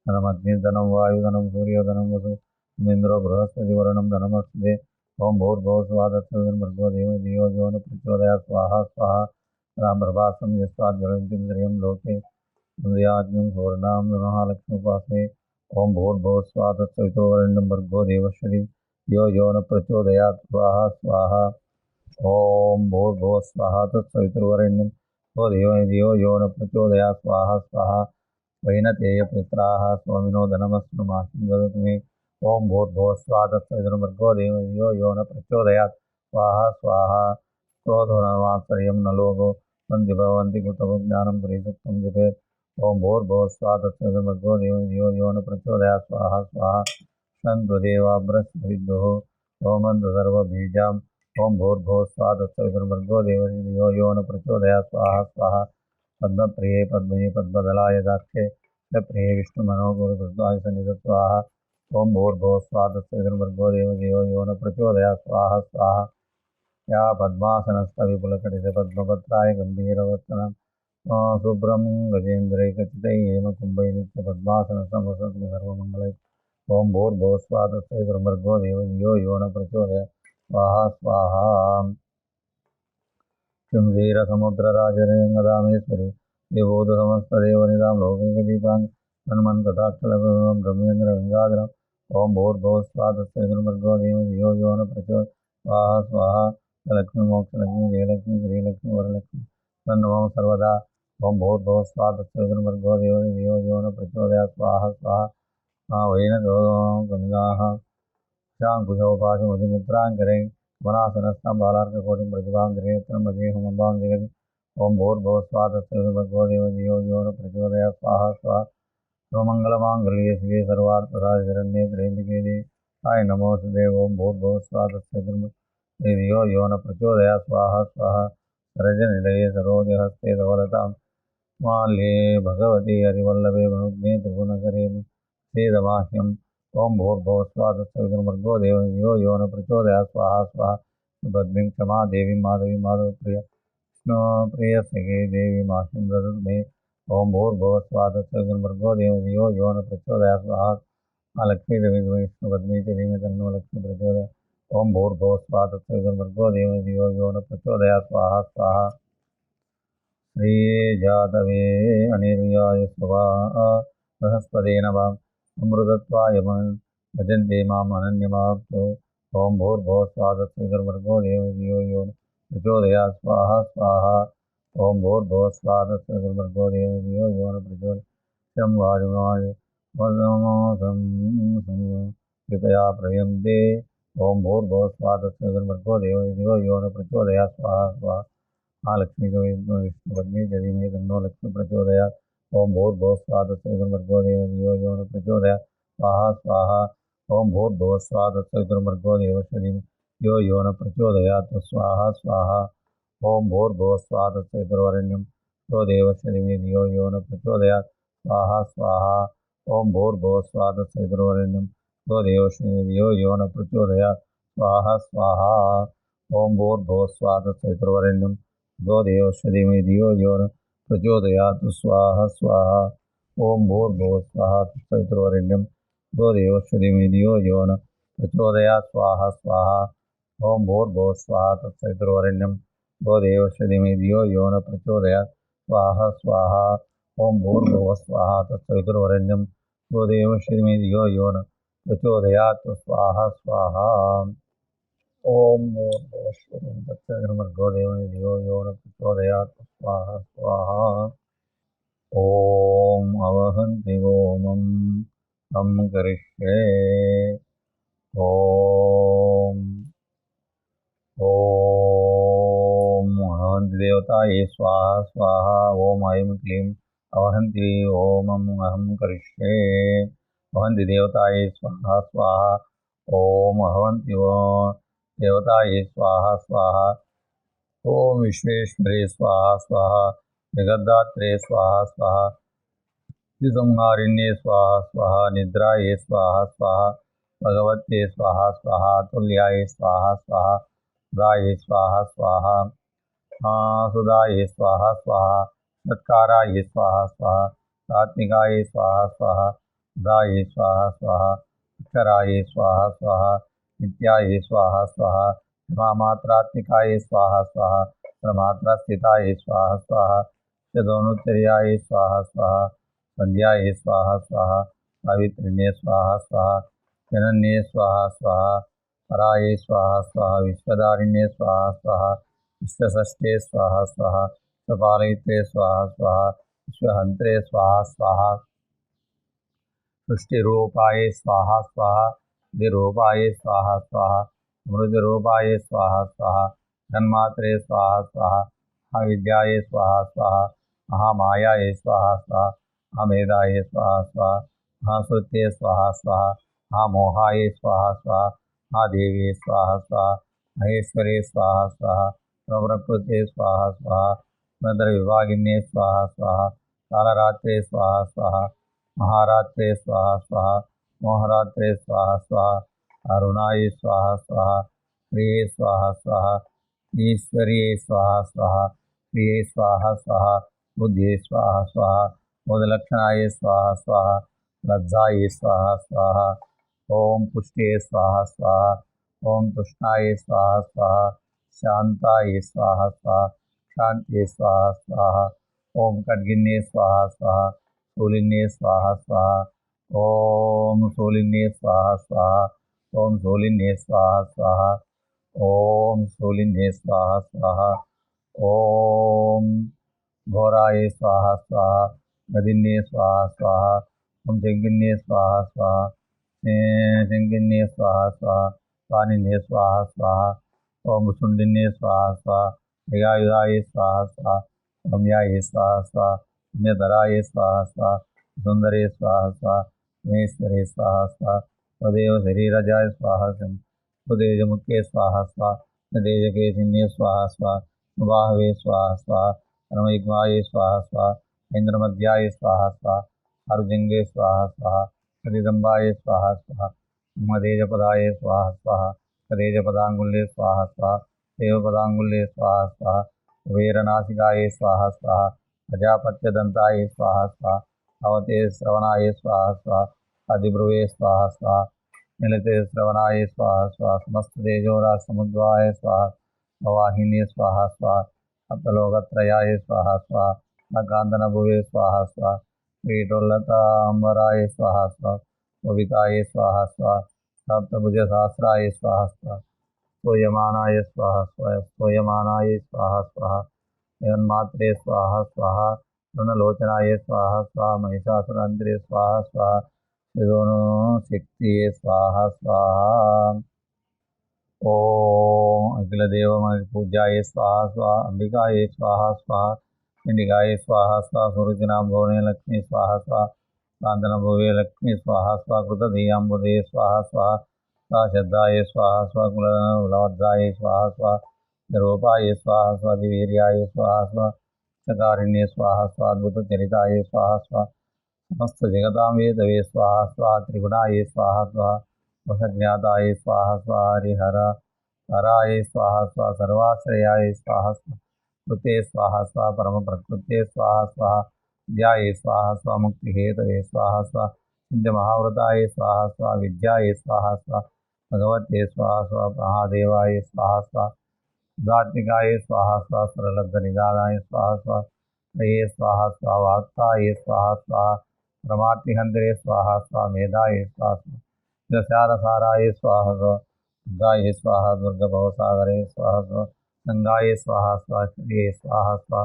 धनमग्निर्धनं वायुधनं सूर्यधनं वसु इन्द्रो बृहस्पतिवरुणं धनमस्ते ॐ भूर्भुवस्वाहा तत्सवितुर्भर्गो देवस्य धियो यो न प्रचोदयात् स्वाहा स्वाहा रामप्रभासं यस्मात् ज्वलन्तीं श्रियं लोके उदयाग्निं सुवर्णां नमः लक्ष्मीपास्मे ॐ भूर्भुवस्वाहा तत्सवितुर्वरेण्यं भर्गो देवस्य धियो यो न प्रचोदयात् स्वाहा स्वाहा ॐ भूर्भुवस्वाहा तत्सवितुर्वरेण्यं भर्गो देवस्य धियो यो न प्रचोदयात् स्वाहा स्वाहा वैनतेयपुत्राः स्वामिनो धनमस्तु माहिं वदतु मे ॐ भूर्भुवस्वाहा तत्सवितुर्भर्गो देवस्य धियो यो न प्रचोदयात् स्वाहा स्वाहा क्रोधो न मात्सर्यं न लोभो सन्ति भवन्ति कुतभो ज्ञानं त्रिसुक्तं जपेत् ओम भूर्भुवस्वाहा तत्सवितुर्भर्गो देवो यो न प्रचोदयात् स्वाहा स्वाहा सन्तु देवा बृहस्पतिविदुः ओमन्तु सर्वबीजां ओम भूर्भुवस्वाहा तत्सवितुर्भर्गो देवो यो न प्रचोदयात् स्वाहा स्वाहा पद्मप्रिये पद्मये पद्मदलाय दाक्षे प्रिये विष्णुमनोगुरुकृताय सन्निधत्स्वाहा ओम भूर्भुवस्वाहा तत्सवितुर्भर्गो देवो यो न प्रचोदयात् स्वाहा स्वाहा या पद्मासनस्थविपुलकटित पद्मपत्राय गम्भीरवत्सनं शुभ्रं गजेन्द्रैकचितै हेमकुम्भै नित्यपद्मासनसंवसतु सर्वमङ्गलै ओम भूर्भुवस्वाहा तत्सवितुर्भर्गो देवो यो न प्रचोदयात् स्वाहा स्वाहा शृंजीरसमुद्रराजरेङ्गदामेश्वरी विभूतसमस्तदेवनिदां लौकिकदीपां हनुमन्कटाक्षलभं ब्रह्मेन्द्रगङ्गाधरम् ओम भूर्भुवस्वाहा तत्सवितुर्भर्गो देवो यो न प्रचोदयात् स्वाहा स्वाहा लक्ष्मी मोक्षलक्ष्मी जयलक्ष्मी श्रीलक्ष्मी वरलक्ष्मी तन्नमः सर्वदा ओम भूर्भुवस्वाहा तत्सवितुर्भर्गो देवो यो न प्रचोदयात् स्वाहा स्वाहा वैनगमिनाः शाङ्कुशोपाशमुदिमुद्राङ्करै वनासनस्थं बालार्ककोटिं प्रतिभां गिरेत्रं भजेऽहमम्बां जगति ओम भूर्भुवस्वाहा तत्सवितुर्भर्गो देवो यो न प्रचोदयात् स्वाहा स्वाहा स्वमङ्गलमाङ्गल्ये शिवे सर्वार्थसाधिशरण्ये त्र्यम्बके देवाय नमोऽस्तुते ओम भूर्भुवस्वाहा तत्सवितुर्भर्गो यो न प्रचोदयात् स्वाहा स्वाहा सरजनिलये सरोजहस्ते धवलतां माल्ये भगवती हरिवल्लभे मनुग्ने त्रिभुवनकरे सेदमाह्यम् ओम भूर्भुवस्वाहा तत्सवितुर्भर्गो देवो यो न प्रचोदयात् स्वाहा स्वाहा पद्मीं क्षमा देवीं माधवीं माधवप्रिया विष्णुप्रियसखे देवी माह्यं ददतु मे ओम भूर्भुवस्वाहा तत्सवितुर्भर्गो देवो यो न प्रचोदयात् स्वाहा लक्ष्मी देवी विष्णुपद्मी च धीमहि तन्नो लक्ष्मी प्रचोदयात् ओम भूर्भुवस्वाहा तत्सवितुर्भर्गो देवो यो न प्रचोदयात् स्वाहा स्वाहा श्रीजातवे अनिर्याय स्वाहा बृहस्पते नमः अमृतत्वाय भजन्ते माम् अनन्यमाप्तो ओम भूर्भुवस्वाहा तत्सवितुर्भर्गो देवो यो न प्रचोदयात् स्वाहा स्वाहा ओम भूर्भुवस्वाहा तत्सवितुर्भर्गो देवो यो न प्रचोदयात् शं वायुमाय कृतया प्रयन्ते ओम भूर्भुवस्वाहा तत्सवितुर्भर्गो देवो यो न प्रचोदयात् स्वाहा स्वाहा लक्ष्मी विष्णुपद्मी च धीमहि तन्नो लक्ष्मी प्रचोदयात् ओम भूर्भुवस्वाहा तत्सवितुर्भर्गो देवो यो न प्रचोदयात् स्वाहा स्वाहा ओम भूर्भुवस्वाहा तत्सवितुर्भर्गो देवस्य धीमहि यो न प्रचोदयात् स्वाहा स्वाहा ओम भूर्भुवस्वाहा तत्सवितुर्वरेण्यं देवस्य धीमहि यो न प्रचोदयात् स्वाहा स्वाहा ओम भूर्भुवस्वाहा तत्सवितुर्वरेण्यं देवस्य यो न प्रचोदयात् स्वाहा स्वाहा ओम भूर्भुवस्वाहा तत्सवितुर्वरेण्यं देवस्य धीमहि यो न प्रचोदयात् स्वाहा स्वाहा ओम भूर्भुवस्वाहा तत्सवितुर्वरेण्यं देवस्य धीमहि यो न प्रचोदयात् स्वाहा स्वाहा ओम भूर्भुवस्वाहा तत्सवितुर्वरेण्यं देवस्य धीमहि यो न प्रचोदयात् स्वाहा स्वाहा ओम भूर्भुवस्वाहा तत्सवितुर्वरेण्यं देवस्य धीमहि यो न प्रचोदयात् स्वाहा स्वाहा ओम भूर्भुवस्वः तत्सवितुर्भर्गो देवो यो न प्रचोदयात् स्वाहा स्वाहा ओम अवहन्ति ओमम् अहं करिष्ये ओम ओम अवहन्ति देवताये स्वाहा स्वाहा ओम ऐं क्लीं अवहन्ति ओमम् अहं करिष्ये अवहन्ति देवताये स्वाहा स्वाहा ओम अवहन्ति देवताये स्वाहा स्वाहा ओम विश्वेश्वरे स्वाहा स्वाहा जगद्धात्रे स्वाहा स्वाहा संहारिण्ये स्वाहा स्वाहा निद्राये स्वाहा स्वाहा भगवत्ये स्वाहा स्वाहा तुल्याये स्वाहा स्वाहा सुधाये स्वाहा स्वाहा सुधाये स्वाहा स्वाहा सत्काराये स्वाहा स्वाहा सात्विकाये स्वाहा स्वाहा सुधाये स्वाहा स्वाहा अक्षराये स्वाहा स्वाहा नित्याये स्वाहा स्वाहा मात्रात्मिकाये स्वाहा स्वाहा प्रमात्रास्थिताये स्वाहा स्वाहा शतोनुत्तर्याये स्वाहा स्वाहा संध्याये स्वाहा स्वाहा सावित्रिण्ये स्वाहा स्वाहा जनन्ये स्वाहा स्वाहा पराये स्वाहा स्वाहा विश्वदारिण्ये स्वाहा स्वाहा विश्वषष्ठे स्वाहा स्वाहा विश्वपालयित्रे स्वाहा स्वाहा विश्वहन्त्रे स्वाहा स्वाहा सृष्टिरूपाये स्वाहा स्वाहा विरूपाये स्वाहा स्वाहा मृदरूपाये स्वाहा स्वाहा जन्मात्रे स्वाहा स्वाहा महाविद्याये स्वाहा स्वाहा महामायाये स्वाहा स्वाहा अमेधाय स्वाहा स्वाहा महाश्रुत्ये स्वाहा स्वाहा महामोहाय स्वाहा स्वाहा महादेवी स्वाहा स्वाहा महेश्वरी स्वाहा स्वाहा प्रकृते स्वाहा स्वाहा विभागिन्ये स्वाहा स्वाहा कालरात्रे स्वाहा स्वाहा महारात्रे स्वाहा स्वाहा मोहरात्रे स्वाहा स्वाहा अरुणाय स्वाहा स्वाहा प्रिये स्वाहा स्वाहा ईश्वर्ये स्वाहा स्वाहा प्रिये स्वाहा स्वाहा बुद्धि स्वाहा स्वाहा बोधलक्षणाय स्वाहा स्वाहा लज्जाय स्वाहा स्वाहा ओम पुष्टे स्वाहा स्वाहा ओम तुष्णाय स्वाहा स्वाहा शांताय स्वाहा स्वाहा शांति स्वाहा स्वाहा ओम खड्गिन्ये स्वाहा स्वाहा शूलिन्ये स्वाहा स्वाहा ओम शूलिन्ये स्वाहा स्वाहा ओम शूलिन्ये स्वाहा स्वाहा ओम शूलिन्ये स्वाहा स्वाहा ओम घोराय स्वाहा स्वाहा गदिन्ये स्वाहा स्वाहा ओम जंगिन्ये स्वाहा स्वाहा जंगिन्ये स्वाहा स्वाहा पानिन्ये स्वाहा स्वाहा ओम सुंडिन्ये स्वाहा स्वाहा मृगायुधाय स्वाहा स्वाहा ओम्याय स्वाहा स्वाहा ओम्यधराय स्वाहा स्वाहा सुंदरे स्वाहा स्वाहा महेश्वरे स्वाहा स्वाहा तदेव शरीरजाय स्वाहा सुदेजमुखे स्वाहा स्वाहा नदेजकेशिन्ये स्वाहा स्वाहा सुबाहवे स्वाहा स्वाहा कर्मयिग्माय स्वाहा स्वाहा इंद्रमध्याय स्वाहा स्वाहा अर्जुंगे स्वाहा स्वाहा हरिदम्बाय स्वाहा स्वाहा मदेजपदाय स्वाहा स्वाहा कदेजपदांगुल्ये स्वाहा स्वाहा देवपदांगुल्ये स्वाहा स्वाहा कुबेरनासिकाय स्वाहा स्वाहा प्रजापत्यदंताय स्वाहा स्वाहा अवते श्रवणाय स्वाहा स्वाहा अधिब्रुवे स्वाहा स्वाहा मिलते श्रवणाय स्वाहा स्वाहा समस्त तेजोरा समुद्वाय स्वाहा वाहिनी स्वाहा स्वाहा सप्तलोकत्रयाय स्वाहा स्वाहा नकांदनभुवे स्वाहा स्वाहा कीटोल्लतांबराय स्वाहा स्वाहा कविताय स्वाहा स्वाहा सप्तभुज सहस्राय स्वाहा स्वाहा स्तूयमानाय स्वाहा स्वाहा स्तूयमानाय स्वाहा स्वाहा जगन्मात्रे स्वाहा स्वाहा ऋणलोचनाय स्वाहा स्वाहा महिषासुरंद्रे स्वाहा स्वाहा दोनों शक्ति स्वाहा स्वाहा ओम अखिलदेव पूज्याय स्वाहा स्वाहा अंबिकाय स्वाहा स्वाहा इंडिकाय स्वाहा स्वाहा सूर्यनाम भुवने लक्ष्मी स्वाहा स्वाहा कांदन भुवे लक्ष्मी स्वाहा स्वाहा कृतधियांबुदे स्वाहा स्वाहा श्रद्धाय स्वाहा स्वाहा कुलवद्धाय स्वाहा स्वाहा रूपाय स्वाहा स्वाहा दिवीर्याय स्वाहा स्वाहा चकारिण्ये स्वाहा स्वाहा अद्भुतचरिताय स्वाहा स्वाहा समस्त जगतां वेदवे स्वाहा स्वाहा त्रिगुणाय स्वाहा स्वाहा वसज्ञाताय स्वाहा स्वाहा हरिहर हराय स्वाहा स्वाहा सर्वाश्रयाय स्वाहा स्वाहा कृते स्वाहा स्वाहा परम प्रकृते स्वाहा स्वाहा ध्याये स्वाहा स्वाहा मुक्तिहेतवे स्वाहा स्वाहा सिद्ध महाव्रताय स्वाहा स्वाहा विद्याय स्वाहा स्वाहा भगवते स्वाहा स्वाहा महादेवाय स्वाहा स्वाहा दात्मिकाय स्वाहा स्वाहा सरलब्धनिदानाय स्वाहा स्वाहा हये स्वाहा स्वाहा वाक्ताय स्वाहा स्वाहा परमात्मिहंत्रे स्वाहा स्वाहा मेधाय स्वाहा स्वाहा दशारसाराय स्वाहा स्वाहा दुर्गाय स्वाहा दुर्गभवसागरे स्वाहा स्वाहा गंगाय स्वाहा स्वाहा श्रिये स्वाहा स्वाहा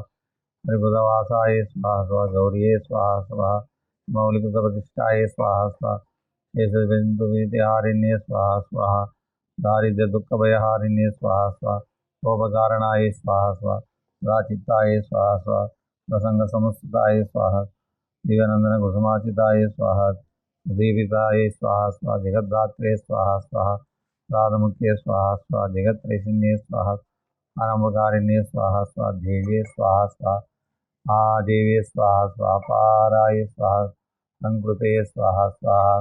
हरिबुधवासाय स्वाहा स्वाहा गौरिये स्वाहा स्वाहा मौलिकप्रतिष्ठाय स्वाहा स्वाहा केशबिन्दुविद्याहारिण्ये स्वाहा स्वाहा दारिद्र्य दुःखभयहारिण्ये स्वाहा स्वाहा शोभकारणाय स्वाहा स्वाहा सदाचित्ताय स्वाहा स्वाहा प्रसंगसमुत्थिताय स्वाहा दिव्यानंदन कुसुमाचिताय स्वाहा दीपिताय स्वाहा स्वाहा जगद्धात्रे स्वाहा स्वाहा राधमुख्ये स्वाहा स्वाहा जगत्त्रैशिन्ये स्वाहा आनंदकारिण्ये स्वाहा स्वाहा देव्ये स्वाहा स्वाहा महादेव्ये स्वाहा स्वाहा पाराय स्वाहा संकृते स्वाहा स्वाहा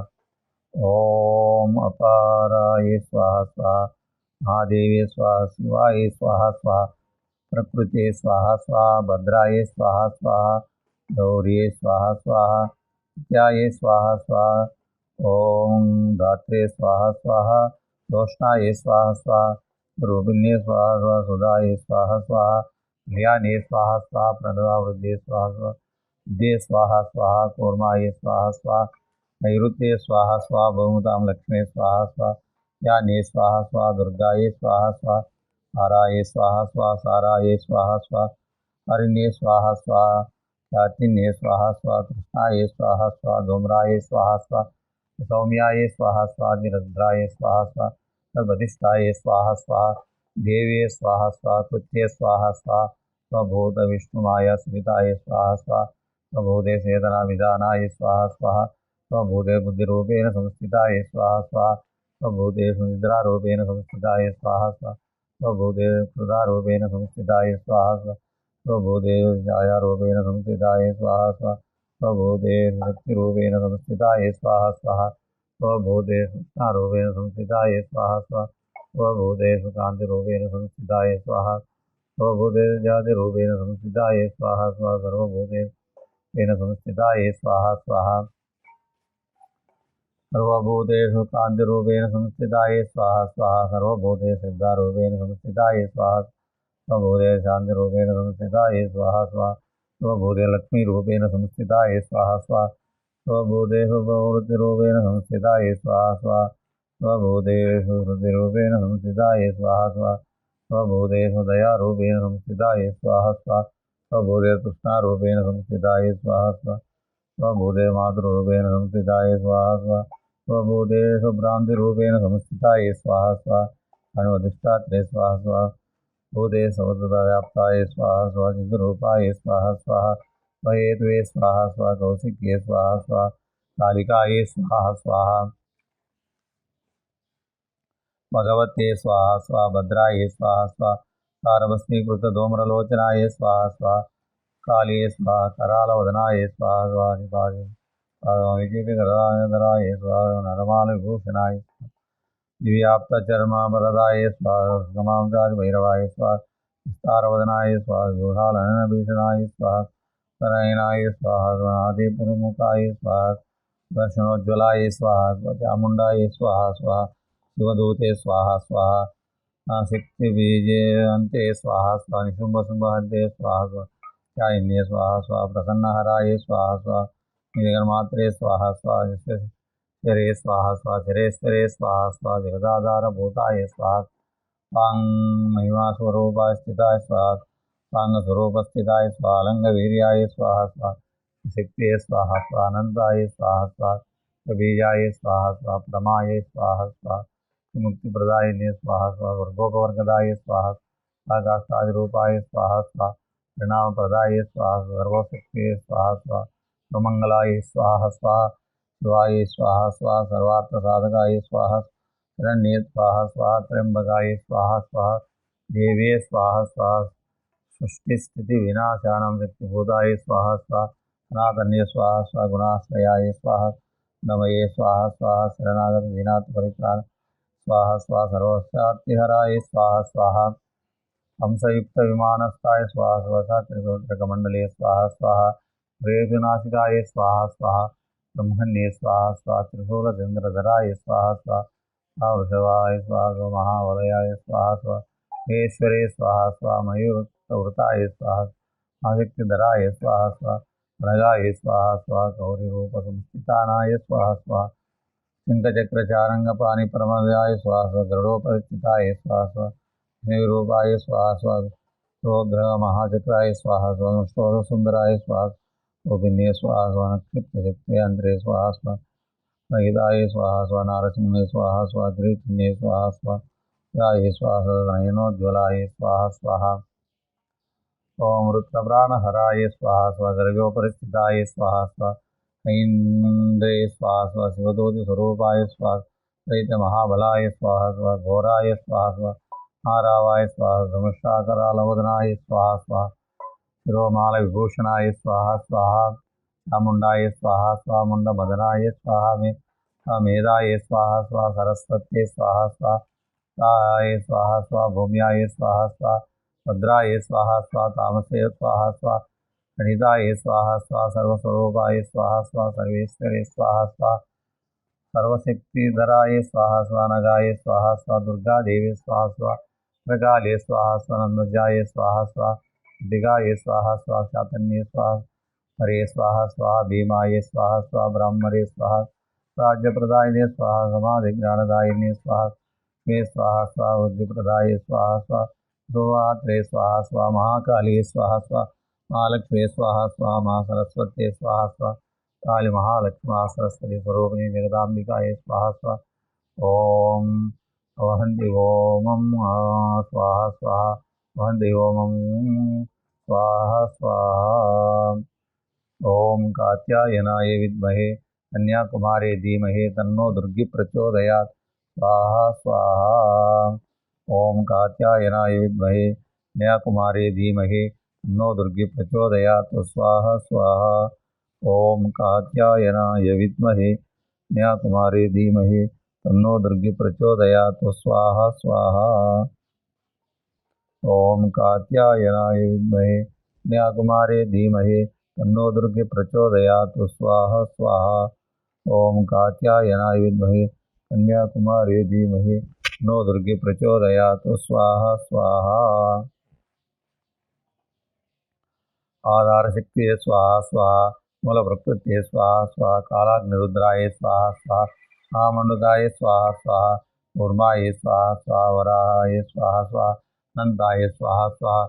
ओम अपाराय स्वाहा स्वाहा महादेव्ये स्वाहा शिवाय स्वाहा स्वाहा प्रकृते स्वाहा स्वाहा भद्राय स्वाहा स्वाहा गौर्ये स्वाहा स्वाहा नित्याय स्वाहा स्वाहा ओम धात्रे स्वाहा स्वाहा दोष्णाय स्वाहा स्वाहा रूपिण्ये स्वाहा स्वाहा सुधाय स्वाहा स्वाहा ध्याने स्वाहा स्वाहा प्रणवावृद्धे स्वाहा स्वाहा दे स्वाहा स्वाहा कूर्माय स्वाहा स्वाहा नैऋत्ये स्वाहा स्वाहा बहुमतां लक्ष्मी स्वाहा स्वाहा ज्ञाने स्वाहा स्वाहा दुर्गाय स्वाहा स्वाहा हाराय स्वाहा स्वाहा साराय स्वाहा स्वाहा हरिण्ये स्वाहा स्वाहा ख्यातिन्ये स्वाहा स्वाहा कृष्णाय स्वाहा स्वाहा धूम्राय स्वाहा स्वाहा सौम्याय स्वाहा स्वाहा निरद्राय स्वाहा स्वाहा सर्वधिष्ठाय स्वाहा स्वाहा देव्ये स्वाहा स्वाहा कृत्ये स्वाहा स्वाहा स्वभूत विष्णुमाया सविताय स्वाहा स्वाहा स्वभूते चेतनाविधानाय स्वाहा स्वाहा स्वभूते बुद्धिरूपेण संस्थिताय स्वाहा स्वाहा स्वभूतेषु निद्रारूपेण संस्थिताय स्वाहा स्वाहा स्वभूते क्षुधारूपेण संस्थिताय स्वाहा स्वाहा स्वभूतेषु छायारूपेण संस्थिताय स्वाहा स्वाहा स्वभूतेषु शक्तिरूपेण संस्थिताय स्वाहा स्वाहा स्वभूतेषु कृष्णारूपेण संस्थिताय स्वाहा स्वाहा स्वभूतेषु कान्तिरूपेण संस्थिताय स्वाहा स्वभूतेषु जातिरूपेण संस्थिताय स्वाहा स्वाहा सर्वभूतेषु संस्थिताय स्वाहा स्वाहा सर्वभूतेषु कान्तिरूपेण संस्थिताय स्वाहा स्वाहा सर्वभूतेषु सिद्धारूपेण संस्थिताय स्वाहा स्वभूतेषु शान्तिरूपेण संस्थिताय स्वाहा स्वाहा स्वभूते लक्ष्मीरूपेण संस्थिताय स्वाहा स्वाहा स्वभूतेषु प्रवृत्तिरूपेण संस्थिताय स्वाहा स्वाहा स्वभूतेषु श्रुतिरूपेण संस्थिताय स्वाहा स्वाहा स्वभूतेषु दयारूपेण संस्थिताय स्वाहा स्वाहा स्वभूते तृष्णारूपेण संस्थिताय स्वाहा स्वाहा स्वभूते मातृरूपेण संस्थिताय स्वाहा स्वाहा स्वभूतेषु भ्रान्तिरूपेण संस्थिताय स्वाहा स्वाहा अणुवधिष्ठात्रे स्वाहा स्वाहा भूते सर्वतोव्याप्ताय स्वाहा स्वाहा चिद्रूपाय स्वाहा स्वाहा स्वहेतवे स्वाहा स्वाहा कौशिक्ये स्वाहा स्वाहा कालिकायै स्वाहा स्वाहा भगवते स्वाहा स्वाहा भद्राय स्वाहा स्वाहा कारभस्मीकृतधूम्रलोचनाय स्वाहा स्वाहा काले स्वाहा करालवदनाय स्वाहा स्वाहा विजयकरधराय स्वाहा नरमालविभूषणाय दिव्याप्तचर्मापरदाय स्वाहा समांसादिभैरवाय स्वाहा विस्तारवदनाय स्वाहा व्यूहालनभीषणाय स्वाहा तनयनाय स्वाहा स्वनादिप्रमुखाय स्वाहा दर्शनोज्ज्वलाय स्वाहा चामुण्डाय स्वाहा स्वाहा शिवदूते स्वाहा स्वाहा शक्तिबीजे अन्ते स्वाहा स्वाहा निशुम्भशुम्भहन्ते स्वाहा स्वाहा चाइन्ये स्वाहा स्वाहा प्रसन्नहराय स्वाहा स्वाहा निजगन्मात्रे स्वाहा स्वाहा विश्वेश्वरे स्वाहा स्वाहा चिरेश्वरे स्वाहा स्वाहा जगदाधारभूताय स्वाहा स्वांग महिमास्वरूपाय स्थिताय स्वाहा स्वांगस्वरूपस्थिताय स्वाहा अलङ्गवीर्याय स्वाहा स्वाहा शक्तिये स्वाहा स्वाहा अनन्ताय स्वाहा स्वाहा बीजाय स्वाहा स्वाहा प्रमाय स्वाहा स्वाहा मुक्तिप्रदायिने स्वाहा स्वाहा वर्गोपवर्गदाय स्वाहा आकाशादिरूपाय स्वाहा स्वाहा परिणामप्रदाय स्वाहा सर्वशक्तिये स्वाहा स्वाहा सुमङ्गलाय स्वाहा स्वाहा शिवाय स्वाहा स्वाहा सर्वार्थसाधकाय स्वाहा शरण्ये स्वाहा स्वाहा त्र्यम्बकाय स्वाहा स्वाहा देवे स्वाहा स्वाहा सृष्टिस्थितिविनाशानां शक्तिभूताय स्वाहा स्वाहा सनातन्ये स्वाहा स्वाहा गुणाश्रयाय स्वाहा नमये स्वाहा स्वाहा शरणागतदीनाथपरित्राण स्वाहा स्वाहा सर्वस्यार्तिहराय स्वाहा स्वाहा हंसयुक्तविमानस्थाय स्वाहा स्वाहा त्रिसोत्रकमण्डले स्वाहा स्वाहा प्रेतनाशिकाय स्वाहा स्वाहा ब्रह्मण्ये स्वाहा स्वाहा त्रिशूलचन्द्रधराय स्वाहा स्वाहा वृषभाय स्वाहा महावलयाय स्वाहा स्वाहा महेश्वरे स्वाहा स्वाहा मयूरवृताय स्वाहा आशक्तिधराय स्वाहा स्वाहा प्रणगाय स्वाहा स्वाहा गौरीरूपसंस्थितानाय स्वाहा स्वाहा शङ्खचक्रचारङ्गपाणिप्रमदाय स्वाहा स्वाहा गरुडोपस्थिताय स्वाहा स्वाहा स्नेहरूपाय स्वाहा स्वाहा रोग्रमहाचक्राय स्वाहा स्वाहा षोडशसुन्दराय स्वाहा गोपिन्ये स्वाहा स्वाहा नक्षिप्तशक्त्यन्त्रे स्वाहा स्वाहा रहिताय स्वाहा स्वाहा नारसिंहे स्वाहा स्वाहा गिरिचिन्ये स्वाहा स्वाहा याय स्वाहा नयनोज्ज्वलाय स्वाहा स्वाहा ओम रुद्रप्राणहराय स्वाहा स्वाहा गर्भोपरिस्थिताय स्वाहा स्वाहा ऐन्द्रे स्वाहा स्वाहा शिवदूतिस्वरूपाय स्वाहा दैत्यमहाबलाय स्वाहा स्वाहा घोराय स्वाहा स्वाहा आरावाय स्वाहा धनुषाकरालवदनाय स्वाहा स्वाहा शिरोमालविभूषणाय स्वाहा स्वाहा चामुण्डाय स्वाहा स्वाहा मुण्डमदनाय स्वाहा मेधाय स्वाहा स्वाहा सरस्वत्यै स्वाहा स्वाहा स्वाहाय स्वाहा स्वाहा भूम्याय स्वाहा स्वाहा भद्राय स्वाहा स्वाहा तामसे स्वाहा स्वाहा गणिताय स्वाहा स्वाहा सर्वस्वरूपाय स्वाहा स्वाहा सर्वेश्वरे स्वाहा स्वाहा सर्वशक्तिधराय स्वाहा स्वाहा नगाय स्वाहा स्वाहा दुर्गादेवी स्वाहा स्वाहा प्रकाले स्वाहा स्वाहा नन्दजाय स्वाहा स्वाहा दिगाय स्वाहा स्वाहा चातन्ये स्वाहा हरे स्वाहा स्वाहा भीमाय स्वाहा स्वाहा ब्राह्मणे स्वाहा राज्यप्रदायिने स्वाहा समाधिज्ञानदायिने स्वाहा मे स्वाहा स्वाहा बुद्धिप्रदाय स्वाहा स्वाहा सुवात्रे स्वाहा स्वाहा महाकाली स्वाहा स्वाहा महालक्ष्मी स्वाहा स्वाहा महासरस्वती स्वाहा स्वाहा काली महालक्ष्मी सरस्वती स्वरूपिणी जगदाम्बिकाय स्वाहा स्वाहा ओम वहन्ति ओमं स्वाहा स्वाहा वहन्ति ओमं स्वाहा स्वाहा कात्यायनाय विद्महे कन्याकुमारी धीमहि तन्नो दुर्गी प्रचोदयात् स्वाहा स्वाहा। ओम कात्यायनाय विद्महे कन्याकुमारी धीमहि तन्नो दुर्गी प्रचोदयात् स्वाहा स्वाहा। ओम कात्यायनाय विद्महे कन्याकुमारी धीमहि तन्नो दुर्गी प्रचोदयात् स्वाहा स्वाहा। ओम कात्यायनाय विद्महे कन्याकुमारी धीमहि तन्नो दुर्गे प्रचोदयात् स्वाहा स्वाहा। ओम कात्यायनाय विद्महे कन्याकुमारी धीमहि तन्नो दुर्गे प्रचोदयात् स्वाहा स्वाहा। आधार शक्ति स्वाहा स्वाहा मूल प्रकृति स्वाहा स्वाहा कालाग्निरुद्राय स्वाहा स्वाहा महामंडुकाय स्वाहा स्वाहा कूर्माय स्वाहा स्वाहा वराहाय स्वाहा स्वाहा अनंताय स्वाहा स्वाहा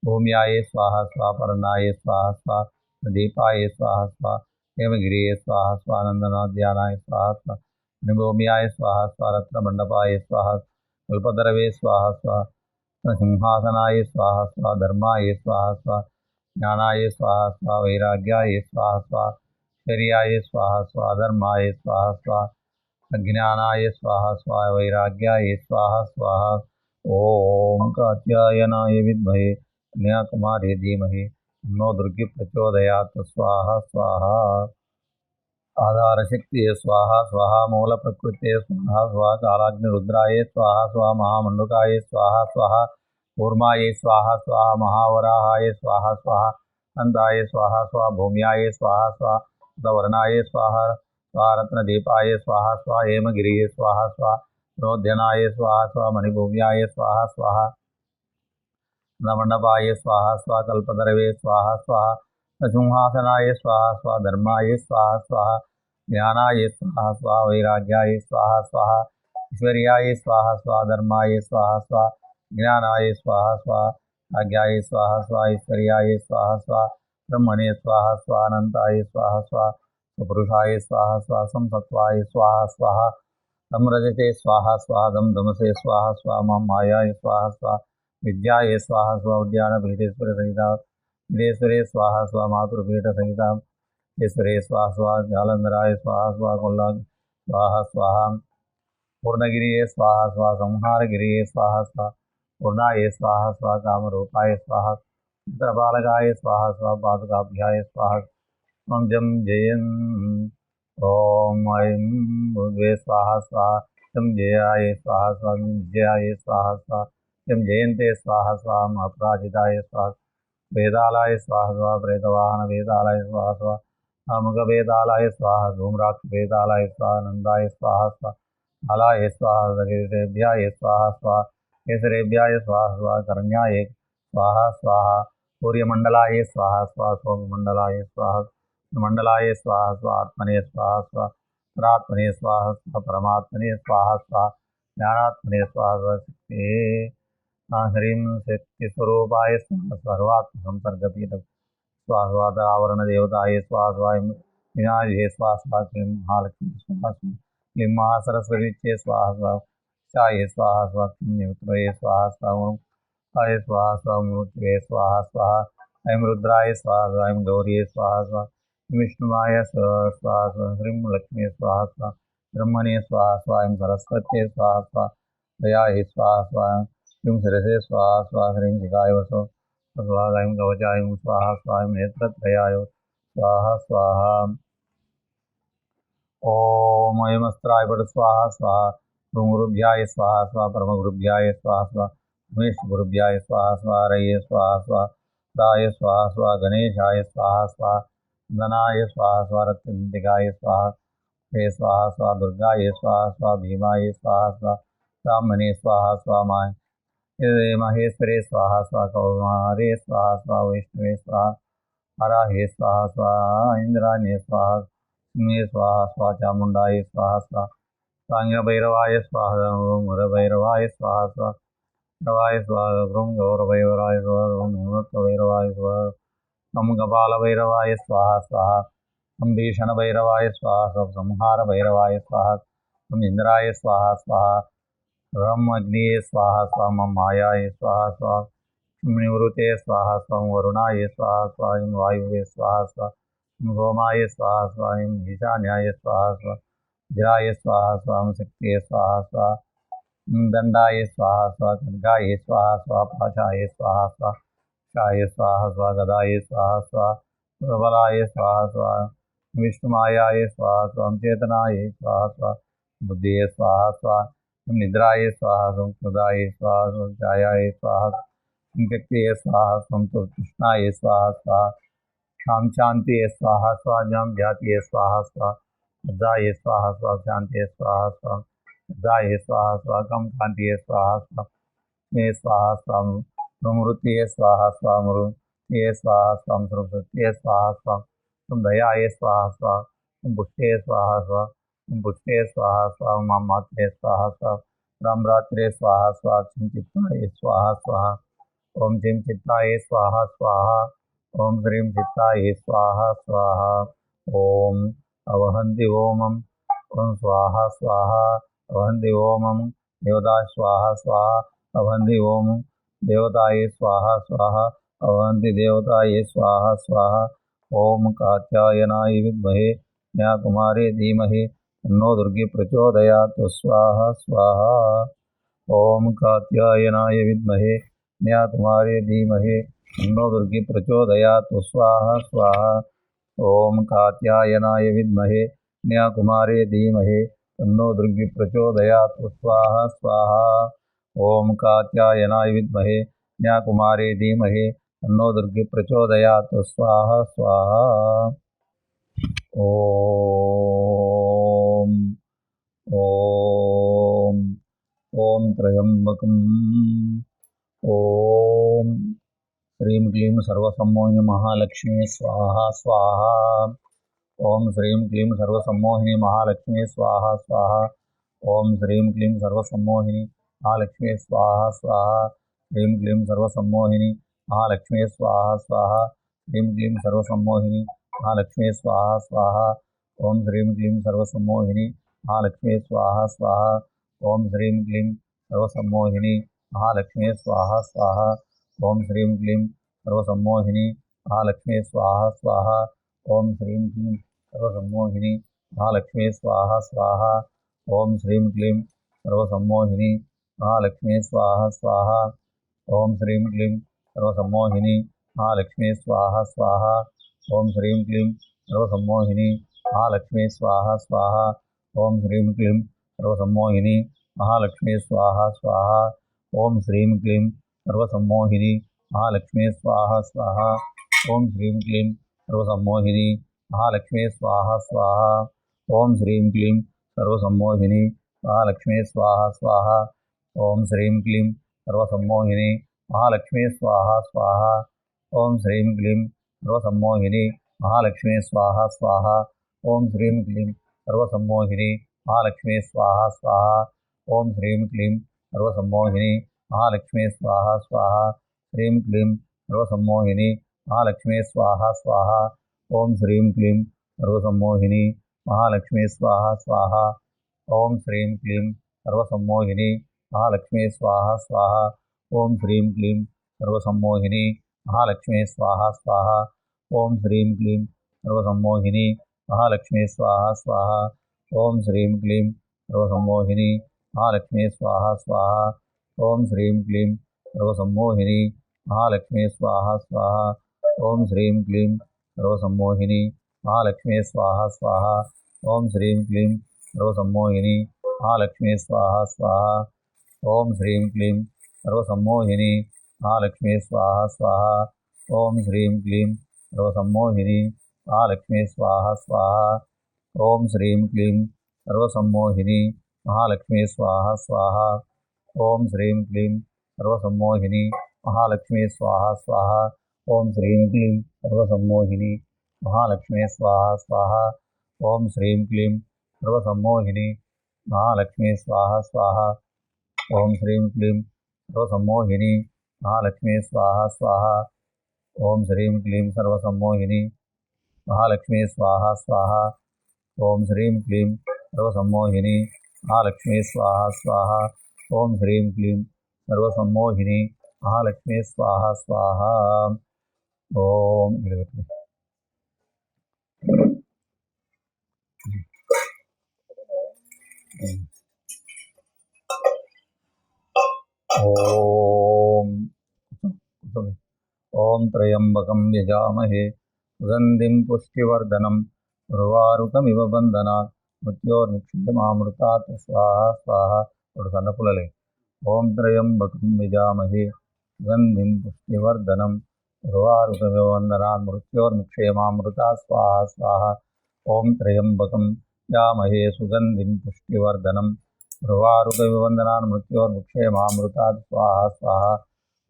भूम्याय स्वाहा स्वाहा पर्णाय स्वाहा स्वाहा दीपाय स्वाहा स्वाहा हेमगिरिये स्वाहा स्वाहा नंदनाद्यानाय स्वाहा स्वाहा निभूम्याय स्वाहा स्वाहा रत्नमंडपाय स्वाहा कल्पतरवे स्वाहा स्वाहा सिंहासनाय स्वाहा स्वाहा धर्माय स्वाहा स्वाहा ज्ञानाय स्वाहा स्वाहा वैराग्याय स्वाहा स्वाहा शर्याय स्वाहा स्वाहा धर्माय स्वाहा स्वाहा अज्ञानाय स्वाहा स्वाहा वैराग्याय स्वाहा स्वाहा। ओम कात्यायनाय विद्महे कन्याकुमारी धीमहि तन्नो दुर्गी प्रचोदयात् स्वाहा स्वाहा। आधार शक्ति स्वाहा स्वाहा मूल प्रकृति स्वाहा स्वाहा कालाग्निरुद्राय स्वाहा स्वाहा महामंडुकाय स्वाहा स्वाहा कूर्माय स्वाहा स्वाहा महावराहाय स्वाहा स्वाहा अनंताय स्वाहा स्वाहा भूम्याय स्वाहा स्वाहा वर्णाय स्वाहा स्वाहा रत्नदीपाय स्वाहा स्वाहा हेमगिरिये स्वाहा स्वाहा रोध्यनाय स्वाहा स्वाहा मणिभूम्याय स्वाहा स्वाहा नमंडपाय स्वाहा स्वाहा कल्पतरवे स्वाहा स्वाहा सिंहासनाय स्वाहा स्वाहा धर्माय स्वाहा स्वाहा ज्ञानाय स्वाहा स्वाहा वैराग्याय स्वाहा स्वाहा ईश्वर्याय स्वाहा स्वाहा धर्माय स्वाहा स्वाहा ज्ञानाय स्वाहा स्वाहा आज्ञाय स्वाहा स्वाहा ईश्वर्याय स्वाहा स्वाहा ब्रह्मणे स्वाहा स्वाहा अनंताय स्वाहा स्वाहा पुरुषाय स्वाहा स्वाहा संसत्वाय स्वाहा स्वाहा समरजते स्वाहा स्वाहा दम दमसे स्वाहा स्वाहा मम मायाय स्वाहा स्वाहा विद्याय स्वाहा स्वाहा उद्यानपीठेश्वर सहिता विदेश्वरे स्वाहा स्वाहा मातृपीठ सहिता ईश्वरे स्वाहा स्वाहा जालंधराय स्वाहा स्वाहा कोल्ला स्वाहा स्वाहा पूर्णगिरिये स्वाहा स्वाहा संहारगिरिये स्वाहा स्वाहा पूर्णाय स्वाहा स्वाहा कामरूपाय स्वाहा चित्रपालकाय स्वाहा स्वाहा पादुकाभ्याय स्वाहा ओम जम जयन् ओम ऐं भुवे स्वाहा स्वाहा जम जयाय स्वाहा स्वाहा विजयाय स्वाहा स्वाहा जम जयन्ते स्वाहा स्वाहा अपराजिताय स्वाहा वेदालाय स्वाहा स्वाहा प्रेतवाहन वेदालाय स्वाहा स्वाहा अमुक वेदालाय स्वाहा धूम्राक्ष वेदालाय स्वाहा नंदाय स्वाहा स्वाहा आलाय स्वाहा सकेशेभ्याय स्वाहा स्वाहा केसरेभ्याय स्वाहा स्वाहा करण्याय स्वाहा स्वाहा सूर्यमंडलाय स्वाहा स्वाहा सोममंडलाय स्वाहा मंडलाय स्वाहा स्वाहा आत्मने स्वाहा स्वाहा परात्मने स्वाहा स्वाहा परमात्मने स्वाहा स्वाहा ज्ञानात्मने स्वाहा स्वाहा शक्ति ह्रीं शक्तिस्वरूपाय स्वाहा सर्वात्म संसर्गपीठ स्वाहा स्वाहा आवरण देवताय स्वाहा स्वाहा विनाये स्वाहा स्वाहा क्लीं महालक्ष्मी स्वाहा स्वाहा क्लीं महासरस्वती स्वाहा स्वाहा चाये स्वाहा स्वाहा क्लीं निवृत्तये स्वाहा स्वाहा आय स्वाहा स्वाहा मूर्तये स्वाहा स्वाहा ऐं रुद्राय स्वाहा स्वाहा ऐं गौर्ये स्वाहा स्वाहा विष्णुमाय स्वाहा स्वाहा ह्रीं लक्ष्मी स्वाहा स्वाहा ब्रह्मणे स्वाहा स्वाहा ऐं सरस्वत्यै स्वाहा स्वाहा दयायै स्वाहा स्वाहा क्लीं शिरसे स्वाहा स्वाहा ह्रीं शिखाय वसो स्वाहा ऐं कवचाय स्वाहा स्वाहा ऐं नेत्रत्रयाय स्वाहा स्वाहा। ओम ऐं अस्त्राय पट स्वाहा स्वाहा गुरुभ्याय स्वाहा स्वाहा परमगुरुभ्याय स्वाहा स्वाहा उमेश गुरुभ्याय स्वाहा स्वाहा रये स्वाहा स्वाहा राय स्वाहा स्वाहा गणेशाय स्वाहा स्वाहा धनाय स्वाहा स्वाहा रत्नदिगाय स्वाहा हे स्वाहा स्वाहा दुर्गाय स्वाहा स्वाहा भीमाय स्वाहा स्वाहा ब्राह्मणे स्वाहा स्वाहा महेश्वरे स्वाहा स्वाहा कौमारे स्वाहा स्वाहा वैष्णवे स्वाहा हराहे स्वाहा स्वाहा इंद्राणे स्वाहा सिंहे स्वाहा स्वाहा चामुंडाय स्वाहा स्वाहा सांग्यभैरवाय स्वाहा मुरभैरवाय स्वाहा स्वाहा भैरवाय स्वाहा ग्रुं गौरभैरवाय स्वाहा भैरवाय स्वाहा नम कपालभैरवाय स्वाहा स्वाहा नम भीषणभैरवाय स्वाहा स्वाहा संहारभैरवाय स्वाहा नम इंद्राय स्वाहा स्वाहा रम अग्निये स्वाहा स्वाहा मम मायाय स्वाहा स्वाहा निवृते स्वाहा स्वाहा वरुणाय स्वाहा स्वाहा वायुवे स्वाहा स्वाहा सोमाय स्वाहा स्वां ईशान्याय स्वाहा स्वा वज्राय स्वाहा स्वां शक्तिये स्वाहा स्वा दंडाय स्वाहा स्वा खड्गाय स्वाहा स्वा पाशाय स्वाहा स्वा शाय स्वाहा स्वा गदाय स्वाहा स्वा प्रबलाय स्वाहा स्वा विष्णुमायाय स्वाहा स्वां चेतनाय स्वाहा स्वा बुद्धिये स्वाहा स्वा निद्राय स्वाहा स्वं क्रोधाय स्वाहा स्वं ध्यायाय स्वाहा शक्तिये स्वाहा स्वं कृष्णाय स्वाहा स्वाहा क्षाम शांतिये स्वाहा स्वा ज्ञाम ध्यातिये स्वाहा स्वा वज्राय स्वाहा स्वा शांतिये स्वाहा स्वा वज्राय स्वाहा स्वा कम कांतिये स्वाहा स्वा मे स्वाहा स्वा मृत्ये स्वाहा स्वा मृत्ये स्वाहा स्वा सृत्ये स्वाहा स्वा दयाये स्वाहा स्वा पुष्टे स्वाहा स्वा पुष्टे स्वाहा स्वा मात्रे स्वाहा स्वा रामरात्रे स्वाहा स्वा चिंताये स्वाहा स्वाहा ओम जिम चित्ताये स्वाहा स्वाहा ओम श्रीं चित्ताये स्वाहा स्वाहा ओम अवहन्ति ओमम ओम स्वाहा स्वाहा अवहन्ति ओमम देवता स्वाहा स्वाहा अवहन्ति ओम देवताये स्वाहा स्वाहा अवहन्ति देवताये स्वाहा स्वाहा ओम कात्यायनाय विद्महे कन्याकुमारी धीमहि तन्नो दुर्गे प्रचोदयात् स्वाहा स्वाहा ओम कात्यायनाय विद्महे कन्याकुमारी धीमहि तन्नो दुर्गे प्रचोदयात् स्वाहा स्वाहा ओम कात्यायनाय विद्महे कन्याकुमारी धीमहि तन्नो दुर्गे प्रचोदयात् स्वाहा स्वाहा ओम कात्यायनाय विद्महे कन्याकुमारी धीमहि तन्नो दुर्गे प्रचोदयात् स्वाहा स्वाहा ओम ओम ओम त्र्यंबकम् ओम श्रीं क्लीं सर्वसम्मोहिनी महालक्ष्मी स्वाहा स्वाहा ओम श्रीं क्लीं सर्वसम्मोहिनी महालक्ष्मी स्वाहा स्वाहा ओम श्रीं क्लीं सर्वसम्मोहिनी महालक्ष्मी स्वाहा स्वाहा श्रीं क्लीं सर्वसम्मोहिनी महालक्ष्मी स्वाहा स्वाहा श्रीं क्लीं सर्वसम्मोहिनी महालक्ष्मी स्वाहा स्वाहा ओम श्रीं क्लीं सर्वसम्मोहिनी महालक्ष्मी स्वाहा स्वाहा ओम श्रीं क्लीं सर्वसम्मोहिनी महालक्ष्मी स्वाहा स्वाहा ओम श्रीं क्लीं सर्वसम्मोहिनी महालक्ष्मी स्वाहा स्वाहा ओम श्रीं क्लीं सर्वसम्मोहिनी महालक्ष्मी स्वाहा स्वाहा ओम श्रीं क्लीं सर्वसम्मोहिनी महालक्ष्मी स्वाहा स्वाहा ओम श्रीं क्लीं सर्वसम्मोहिनी महालक्ष्मी स्वाहा स्वाहा ओम श्रीं क्लीं सर्वसम्मोहिनी महालक्ष्मी स्वाहा स्वाहा ओम श्रीं क्लीं सर्वसम्मोहिनी महालक्ष्मी स्वाहा स्वाहा ओम श्रीं क्लीं सर्वसम्मोहिनी महालक्ष्मी स्वाहा स्वाहा ओम श्रीं क्लीं सर्वसम्मोहिनी महालक्ष्मी स्वाहा स्वाहा ओम श्रीं क्लीं सर्वसम्मोहिनी महालक्ष्मी स्वाहा स्वाहा ओम श्रीं क्लीं सर्वसम्मोहिनी महालक्ष्मी स्वाहा स्वाहा ओम श्रीं क्लीं सर्वसम्मोहिनी महालक्ष्मी स्वाहा स्वाहा ओम श्रीं क्लीं सर्वसम्मोहिनी महालक्ष्मी स्वाहा स्वाहा ओम श्रीं क्लीं सर्वसम्मोहिनी महालक्ष्मी स्वाहा स्वाहा श्रीं क्लीं सर्वसम्मोहिनी महालक्ष्मी स्वाहा स्वाहा ओम श्रीं क्लीं सर्वसम्मोहिनी महालक्ष्मी स्वाहा स्वाहा ओम श्रीं क्लीं सर्वसम्मोहिनी महालक्ष्मी स्वाहा स्वाहा ओम श्रीं क्लीं सर्वसम्मोहिनी महालक्ष्मी स्वाहा स्वाहा ओम श्रीं क्लीं सर्वसम्मोहिनी महालक्ष्मी स्वाहा स्वाहा ओम श्रीं क्लीं सर्वसम्मोहिनी महालक्ष्मी स्वाहा स्वाहा ओम श्रीं क्लीं सर्वसम्मोहिनी महालक्ष्मी स्वाहा स्वाहा ओम श्रीं क्लीं सर्वसम्मोहिनी महालक्ष्मी स्वाहा स्वाहा ओम श्रीं क्लीं सर्वसम्मोहिनी महालक्ष्मी स्वाहा स्वाहा ओम श्रीं क्लीं सर्वसम्मोहिनी महालक्ष्मी स्वाहा स्वाहा ओम श्रीं क्लीं सर्वसम्मोहिनी महालक्ष्मी स्वाहा स्वाहा ओम श्रीं क्लीं सर्वसम्मोहिनी महालक्ष्मी स्वाहा स्वाहा ओम श्रीं क्लीं सर्वसम्मोहिनी महालक्ष्मी स्वाहा स्वाहा ओम श्रीं क्लीं सर्वसम्मोहिनी महालक्ष्मी स्वाहा स्वाहा ओम श्रीं क्लीं सर्वसम्मोहिनी महालक्ष्मी स्वाहा स्वाहा ओम श्रीं क्लीं सर्वसम्मोहिनी महालक्ष्मी स्वाहा स्वाहा ओम श्रीं क्लीं सर्वसम्मोहिनी महालक्ष्मी स्वाहा स्वाहा ओम श्रीं क्लीं सर्वसम्मोहिनी महालक्ष्मी स्वाहा स्वाहा ओम श्रीं क्लीं सर्वसम्मोहिनी महालक्ष्मी स्वाहा स्वाहा ओम त्र्यम्बकं यजामहे सुगन्धिं पुष्टिवर्धनं उर्वारुकमिव बन्धनात् मृत्योर्मुक्षीयमामृतात् स्वाहा स्वाहा सन्नपुलले ओं त्र्यम्बकं यजामहे सुगन्धिं पुष्टिवर्धनम् उर्वारुकमिव बन्धनात् मृत्योर्मुक्षीयमामृतात् स्वाहा स्वाहा ओं त्र्यम्बकं यामहे सुगन्धिं पुष्टिवर्धनम् उर्वारुकमिव बन्धनात् मृत्योर्मुक्षीयमामृतात् स्वाहा स्वाहा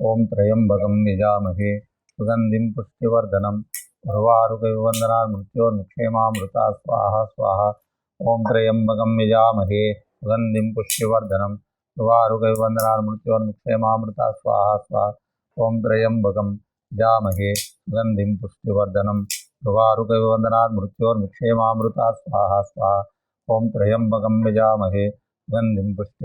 ओं त्र्यम्बकं यजामहे सुगन्धिं पुष्टिवर्धनम् उर्वारुकमिव बन्धनात् मृत्योर्मुक्षीयमामृतात् स्वाहा स्वाहा ओं त्र्यम्बकं यजामहे सुगन्धिं पुष्टिवर्धनम् उर्वारुकमिव बन्धनात् मृत्योर्मुक्षीयमामृतात् स्वाहा स्वाहा ओं त्र्यम्बकं यजामहे सुगन्धिं पुष्टिवर्धनम् उर्वारुकमिव बन्धनात् मृत्योर्मुक्षीयमामृतात् स्वाहा स्वाहा ओं त्र्यम्बकं यजामहे सुगन्धिं पुष्टिवर्धनम् उर्वारुकमिव बन्धनात्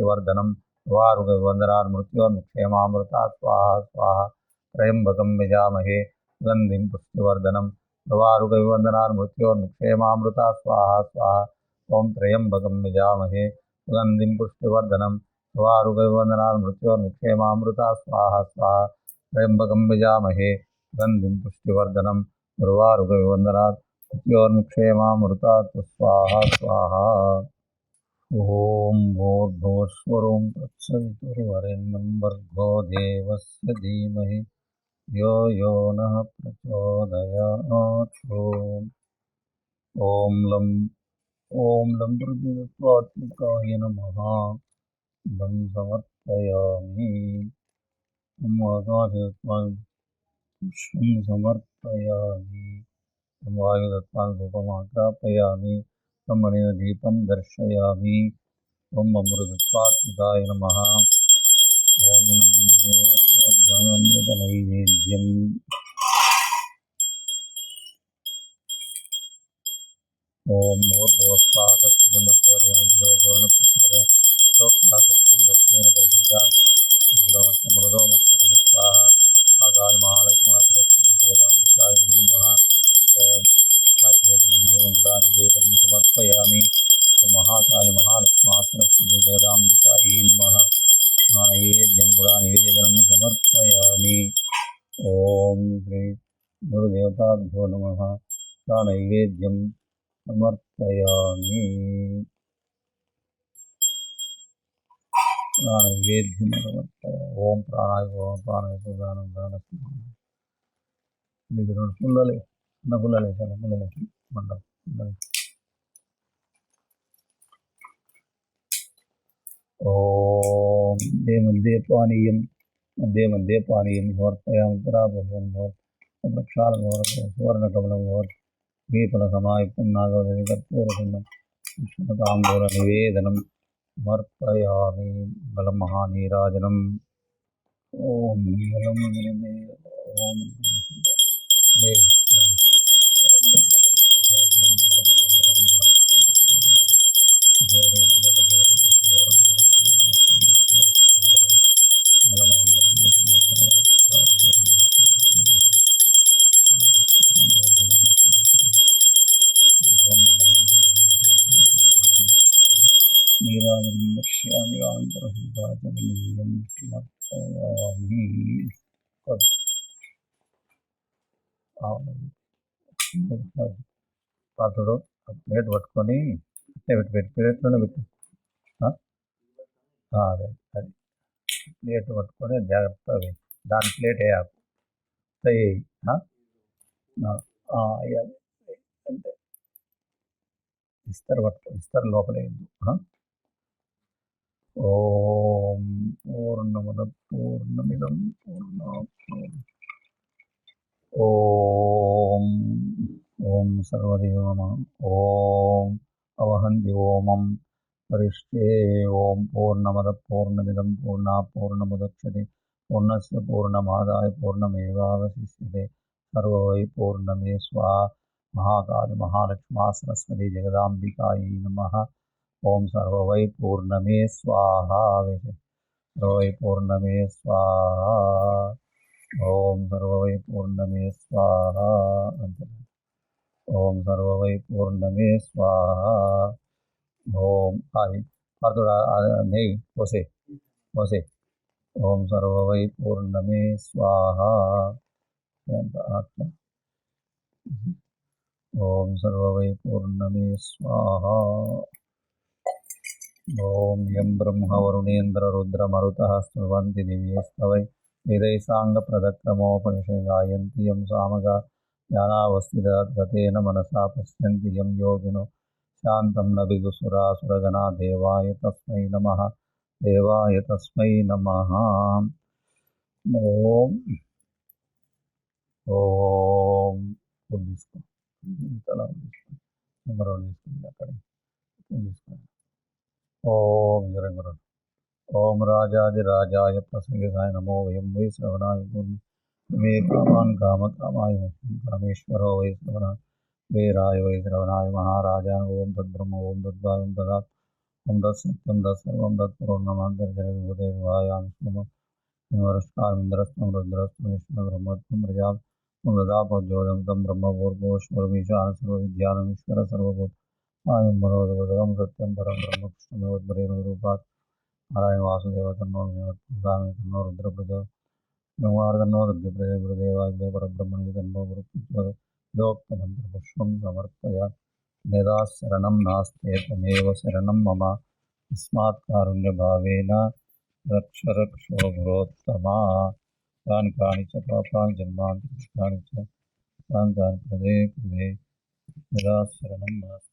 मृत्योर्मुक्षीयमामृतात् स्वाहा स्वाहा त्र्यम्बकं यजामहे सुगन्धिं पुष्टिवर्धनम् उर्वारुकमिव बन्धनात् मृत्योर्मुक्षीयमामृतात् स्वाहा स्वाहा ओं त्र्यम्बकं यजामहे सुगन्धिं पुष्टिवर्धनम् उर्वारुकमिव बन्धनात् मृत्योर्मुक्षीयमामृतात् स्वाहा स्वाहा त्र्यम्बकं यजामहे सुगन्धिं पुष्टिवर्धनम् उर्वारुकमिव बन्धनात् मृत्योर्मुक्षीयमामृतात् स्वाहा स्वाहा ओं भूर्भुवस्वरों तत्सवितुर्वरेण्यं भर्गो देवस्य धीमहि यो यो नः प्रचोदयात् ॐ लं प्रतितत्त्वात्मिकाय नमः लं समर्पयामि आकाशतत्त्वात् पुष्पं समर्पयामि वायुतत्त्वात् धूपमाग्रापयामि ब्रह्मणेन दीपं दर्शयामि ॐ अमृतत्वात्मिकाय नमः ॐ अमृतनैवेद्यम् ॐ भूर्भुवस्वातत्समर्गोदेवयोनप्रचोदयात् भक्तेन परिसिद्धात् मृदोमस्मृतोमस्मरणिस्वाहा आकालमहालक्ष्मणसरस्वती जगदाम्बिकाय नमः ॐ निवेदनं समर्पयामि ॐ महाकाली महालक्ष्मणसरस्वती जगदाम्बिकाय नमः नैवेद्यं गुडानिवेदनं समर्पयामि ॐ श्री गुरुदेवताभ्यो नमः नैवेद्यं समर्पयामि नैवेद्यं समर्पयामि ॐ प्राणाय सुदानं दानस्मरणं पुल्लले पुल्लले मंडल ॐ मध्ये मध्ये पानीयं समर्पयामि तराभवं प्रक्षालनं सुवर्णकमलं दीपनसमायुक्तं नागवल्लीकर्पूरखण्डं कृष्णताम्बूलनिवेदनं समर्पयामि बलमहानीराजनम् ॐ बलं गुरुदेव ॐ देव नीराजनं दर्शयामि आन्तरसुधाचमनीयं समर्पयामि పాత్రలో ప్లేట్ పట్టుకొని ప్లేట్లోనే పెట్టి అదే అది ప్లేట్ పట్టుకొని జాగ్రత్తగా దాని ప్లేట్ వేయాలి వేయాలి అంతే ఇస్తారు లోపలే ఓం పూర్ణముద పూర్ణమిదం ఓం సర్వదేవమ ఓం అవహంతి ఓమం వరిష్ఠే ఓం పూర్ణమద పూర్ణమిదం పూర్ణముదక్షతే పూర్ణస్య పూర్ణమాదాయ పూర్ణమేవావశిష్యతే సర్వై పూర్ణమే స్వాహా महाकाली महालक्ष्मा सरस्वती जगदाम्बिकायै नमः ओं सर्ववै पूर्णमे स्वाहा सर्ववै पूर्णमे स्वाहा ओं सर्ववै पूर्णमे स्वाहा ओं सर्ववै पूर्णमे स्वाहा ओं आदि थोड़ा नहीं ओसे ओं सर्ववै पूर्णमे स्वाहा ఎంత ఆత్మ. ఓం సర్వవై పూర్ణమే స్వాహా. ఓం యం బ్రహ్మ వరుణేంద్ర రుద్ర మరుతః స్తువంతి దివ్యైస్తవై వేదై సాంగప్రదక్రమోపనిషద్ గాయంతి యం సామగా జ్ఞానావస్థితగతేన మనసా పశ్యంతి యం యోగినో శాంతం న విదుసురాసురగణా దేవాయ తస్మై నమః. దేవాయ తస్మై నమః. ఓం ఓం పూలు తీసుకో, తల తీసుకోండి, ఉంగరాలు తీసుకుంది అక్కడ పూలు తీసుకోండి. ఓం హిరంగురం. ఓం రాజాదిరాజాయ ప్రసంగిసాయ నమో వయం వై శ్రవణాయ మే కామాన్ కామకామాయ కామేశ్వరో వై శ్రవణాయ వీరాయ వై శ్రవణాయ మహారాజాయ. ఓం తద్బ్రహ్మ ఓం తద్భావం తదాత్ ఓం తత్సత్యం తత్సర్వం తత్పురోన్నమాంతర్జగద్గుదేవాయామి స్మరస్కారమింద్రస్వం రుద్రస్వం విష్ణు బ్రహ్మత్వం ప్రజా దదాపద్యోదం తం బ్రహ్మపూర్వోశ్వరమీశాన సర్వవిద్యానమీశ్వర సర్వభూత మనోదగం సత్యం పరం బ్రహ్మ కృష్ణమేవద్భరేణురూపాత్ నారాయణ వాసుదేవ తన్నో వినోత్సామి తన్నో రుద్ర ప్రచోదయాత్ బ్రహ్మార్దన్నో దుర్గప్రజ గురుదేవాగ్రే పరబ్రహ్మణి తన్నో గురు ప్రచోదయాత్ సమర్పయాత్. యదా శరణం నాస్తే త్వమేవ శరణం మమ తస్మాత్ కారుణ్యభావేన రక్ష రక్షో గురోత్తమా. కాని కాని చ పాపాని జన్మాంతరాని చ తాని పదే పదే యదా శరణం నాస్తే